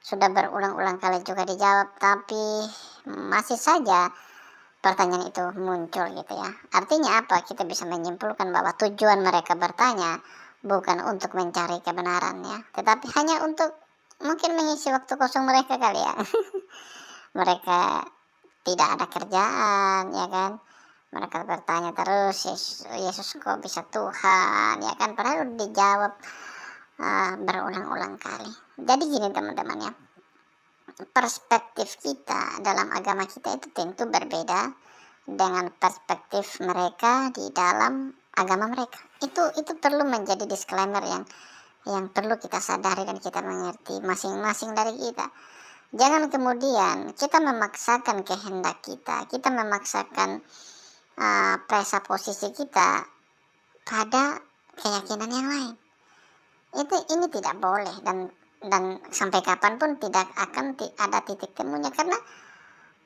Sudah berulang-ulang kali juga dijawab, tapi masih saja pertanyaan itu muncul gitu ya. Artinya apa? Kita bisa menyimpulkan bahwa tujuan mereka bertanya bukan untuk mencari kebenaran ya, tetapi hanya untuk mungkin mengisi waktu kosong mereka kali ya. Mereka tidak ada kerjaan ya kan. Mereka bertanya terus, Yesus kok bisa Tuhan ya kan, padahal udah dijawab berulang-ulang kali. Jadi gini teman-teman ya, perspektif kita dalam agama kita itu tentu berbeda dengan perspektif mereka di dalam agama mereka. Itu perlu menjadi disclaimer yang perlu kita sadari dan kita mengerti masing-masing dari kita. Jangan kemudian kita memaksakan kehendak kita memaksakan presupposisi kita pada keyakinan yang lain. Ini tidak boleh dan sampai kapanpun tidak akan ada titik temunya, karena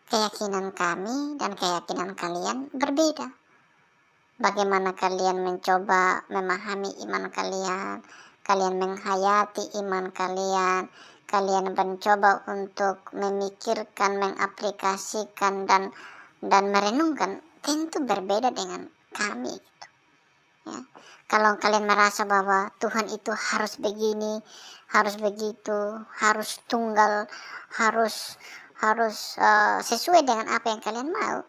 keyakinan kami dan keyakinan kalian berbeda. Bagaimana kalian mencoba memahami iman kalian, kalian menghayati iman kalian, kalian mencoba untuk memikirkan, mengaplikasikan dan merenungkan, tentu berbeda dengan kami gitu. Ya. Kalau kalian merasa bahwa Tuhan itu harus begini, harus begitu, harus tunggal, harus sesuai dengan apa yang kalian mau,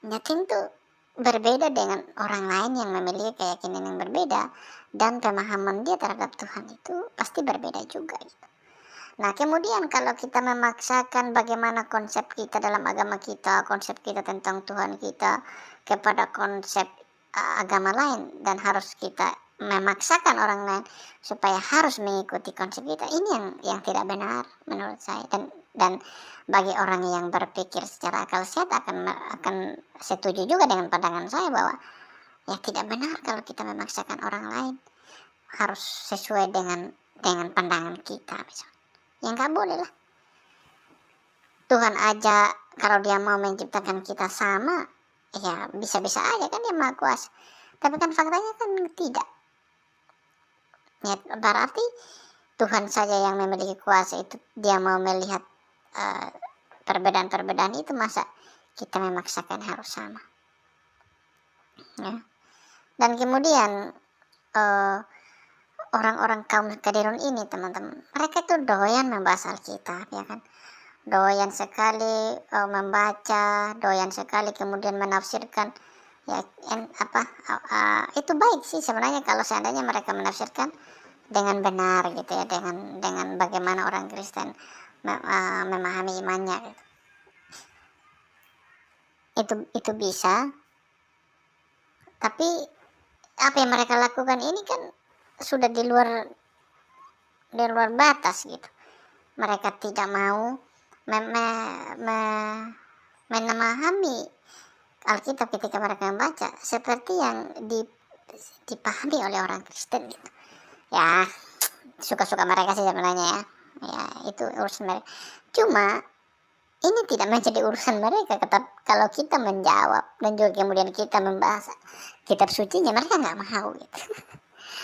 ya tentu berbeda dengan orang lain yang memiliki keyakinan yang berbeda dan pemahaman dia terhadap Tuhan itu pasti berbeda juga gitu. Nah kemudian kalau kita memaksakan bagaimana konsep kita dalam agama kita, konsep kita tentang Tuhan kita kepada konsep agama lain, dan harus kita memaksakan orang lain supaya harus mengikuti konsep kita, ini yang tidak benar menurut saya. Dan bagi orang yang berpikir secara akal sehat akan setuju juga dengan pandangan saya bahwa ya tidak benar kalau kita memaksakan orang lain harus sesuai dengan pandangan kita misalnya. Ya nggak boleh lah. Tuhan aja kalau dia mau menciptakan kita sama, ya bisa-bisa aja kan, dia maha kuasa. Tapi kan faktanya kan tidak. Ya, berarti Tuhan saja yang memiliki kuasa itu, dia mau melihat perbedaan-perbedaan itu, masa kita memaksakan harus sama. Ya. Dan kemudian orang-orang kaum kaderun ini teman-teman, mereka tuh doyan membahas Alkitab ya kan, doyan sekali membaca, doyan sekali kemudian menafsirkan ya itu baik sih sebenarnya kalau seandainya mereka menafsirkan dengan benar gitu ya, dengan bagaimana orang Kristen memahami imannya gitu. Itu bisa, tapi apa yang mereka lakukan ini kan sudah di luar batas gitu. Mereka tidak mau memahami Alkitab ketika mereka membaca seperti yang dipahami oleh orang Kristen gitu. Ya suka-suka mereka sih sebenarnya ya itu urusan mereka. Cuma ini tidak menjadi urusan mereka kalau kita menjawab dan juga kemudian kita membahas kitab sucinya, mereka nggak mau gitu.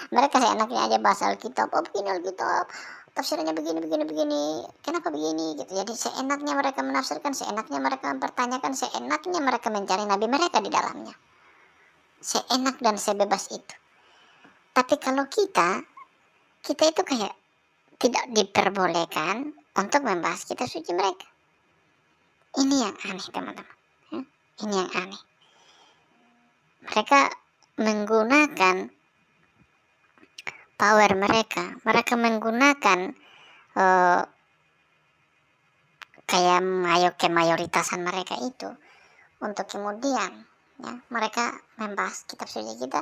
Mereka seenaknya aja bahas Alkitab, begini Alkitab, tafsirannya begini, kenapa begini gitu. Jadi seenaknya mereka menafsirkan, seenaknya mereka mempertanyakan, seenaknya mereka mencari nabi mereka di dalamnya. Seenak dan sebebas itu. Tapi kalau kita itu kayak tidak diperbolehkan untuk membahas kitab suci mereka. Ini yang aneh teman-teman. Ya? Ini yang aneh. Mereka menggunakan power mereka menggunakan kayak kemayoritassan mereka itu untuk kemudian ya mereka membahas kitab suci kita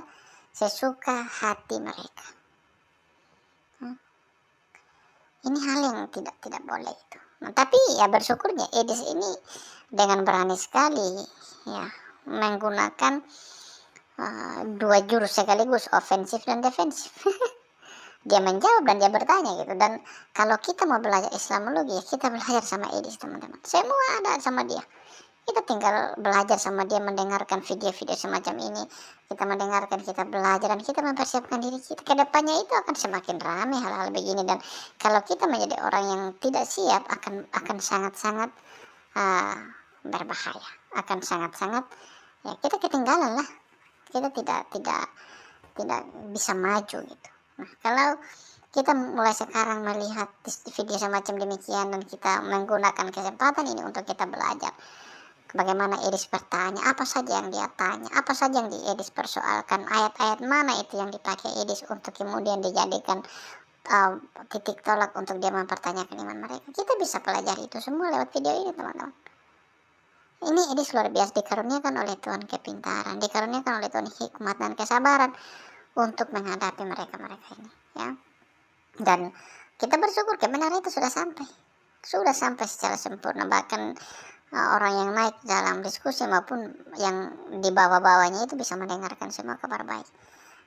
sesuka hati mereka. Ini hal yang tidak boleh itu. Nah, tapi ya bersyukurnya Edis ini dengan berani sekali ya menggunakan dua jurus sekaligus, ofensif dan defensif. Dia menjawab dan dia bertanya gitu. Dan kalau kita mau belajar Islamologi, ya kita belajar sama Edis, teman-teman. Semua ada sama dia. Kita tinggal belajar sama dia, mendengarkan video-video semacam ini. Kita mendengarkan, kita belajar, dan kita mempersiapkan diri kita. Kedepannya itu akan semakin ramai hal-hal begini. Dan kalau kita menjadi orang yang tidak siap, akan sangat-sangat berbahaya. Akan sangat-sangat, ya kita ketinggalan lah. Kita tidak bisa maju gitu. Nah, kalau kita mulai sekarang melihat video semacam demikian dan kita menggunakan kesempatan ini untuk kita belajar bagaimana Edis bertanya, apa saja yang dia tanya, apa saja yang Edis persoalkan, ayat-ayat mana itu yang dipakai Edis untuk kemudian dijadikan titik tolak untuk dia mempertanyakan iman mereka. Kita bisa pelajari itu semua lewat video ini, teman-teman. Ini Edis luar biasa, dikaruniakan oleh Tuhan kepintaran, dikaruniakan oleh Tuhan hikmat dan kesabaran untuk menghadapi mereka-mereka ini, ya. Dan kita bersyukur kebenaran itu sudah sampai secara sempurna. Bahkan orang yang naik dalam diskusi maupun yang di bawah-bawahnya itu bisa mendengarkan semua kabar baik.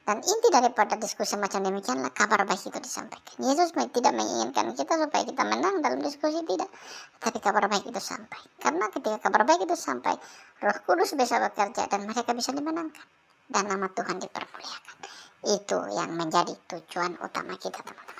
Dan inti daripada diskusi macam demikianlah kabar baik itu disampaikan. Yesus tidak menginginkan kita supaya kita menang dalam diskusi, tidak. Tapi kabar baik itu sampai. Karena ketika kabar baik itu sampai, Roh Kudus bisa bekerja dan mereka bisa dimenangkan. Dan nama Tuhan dipermuliakan. Itu yang menjadi tujuan utama kita, teman-teman.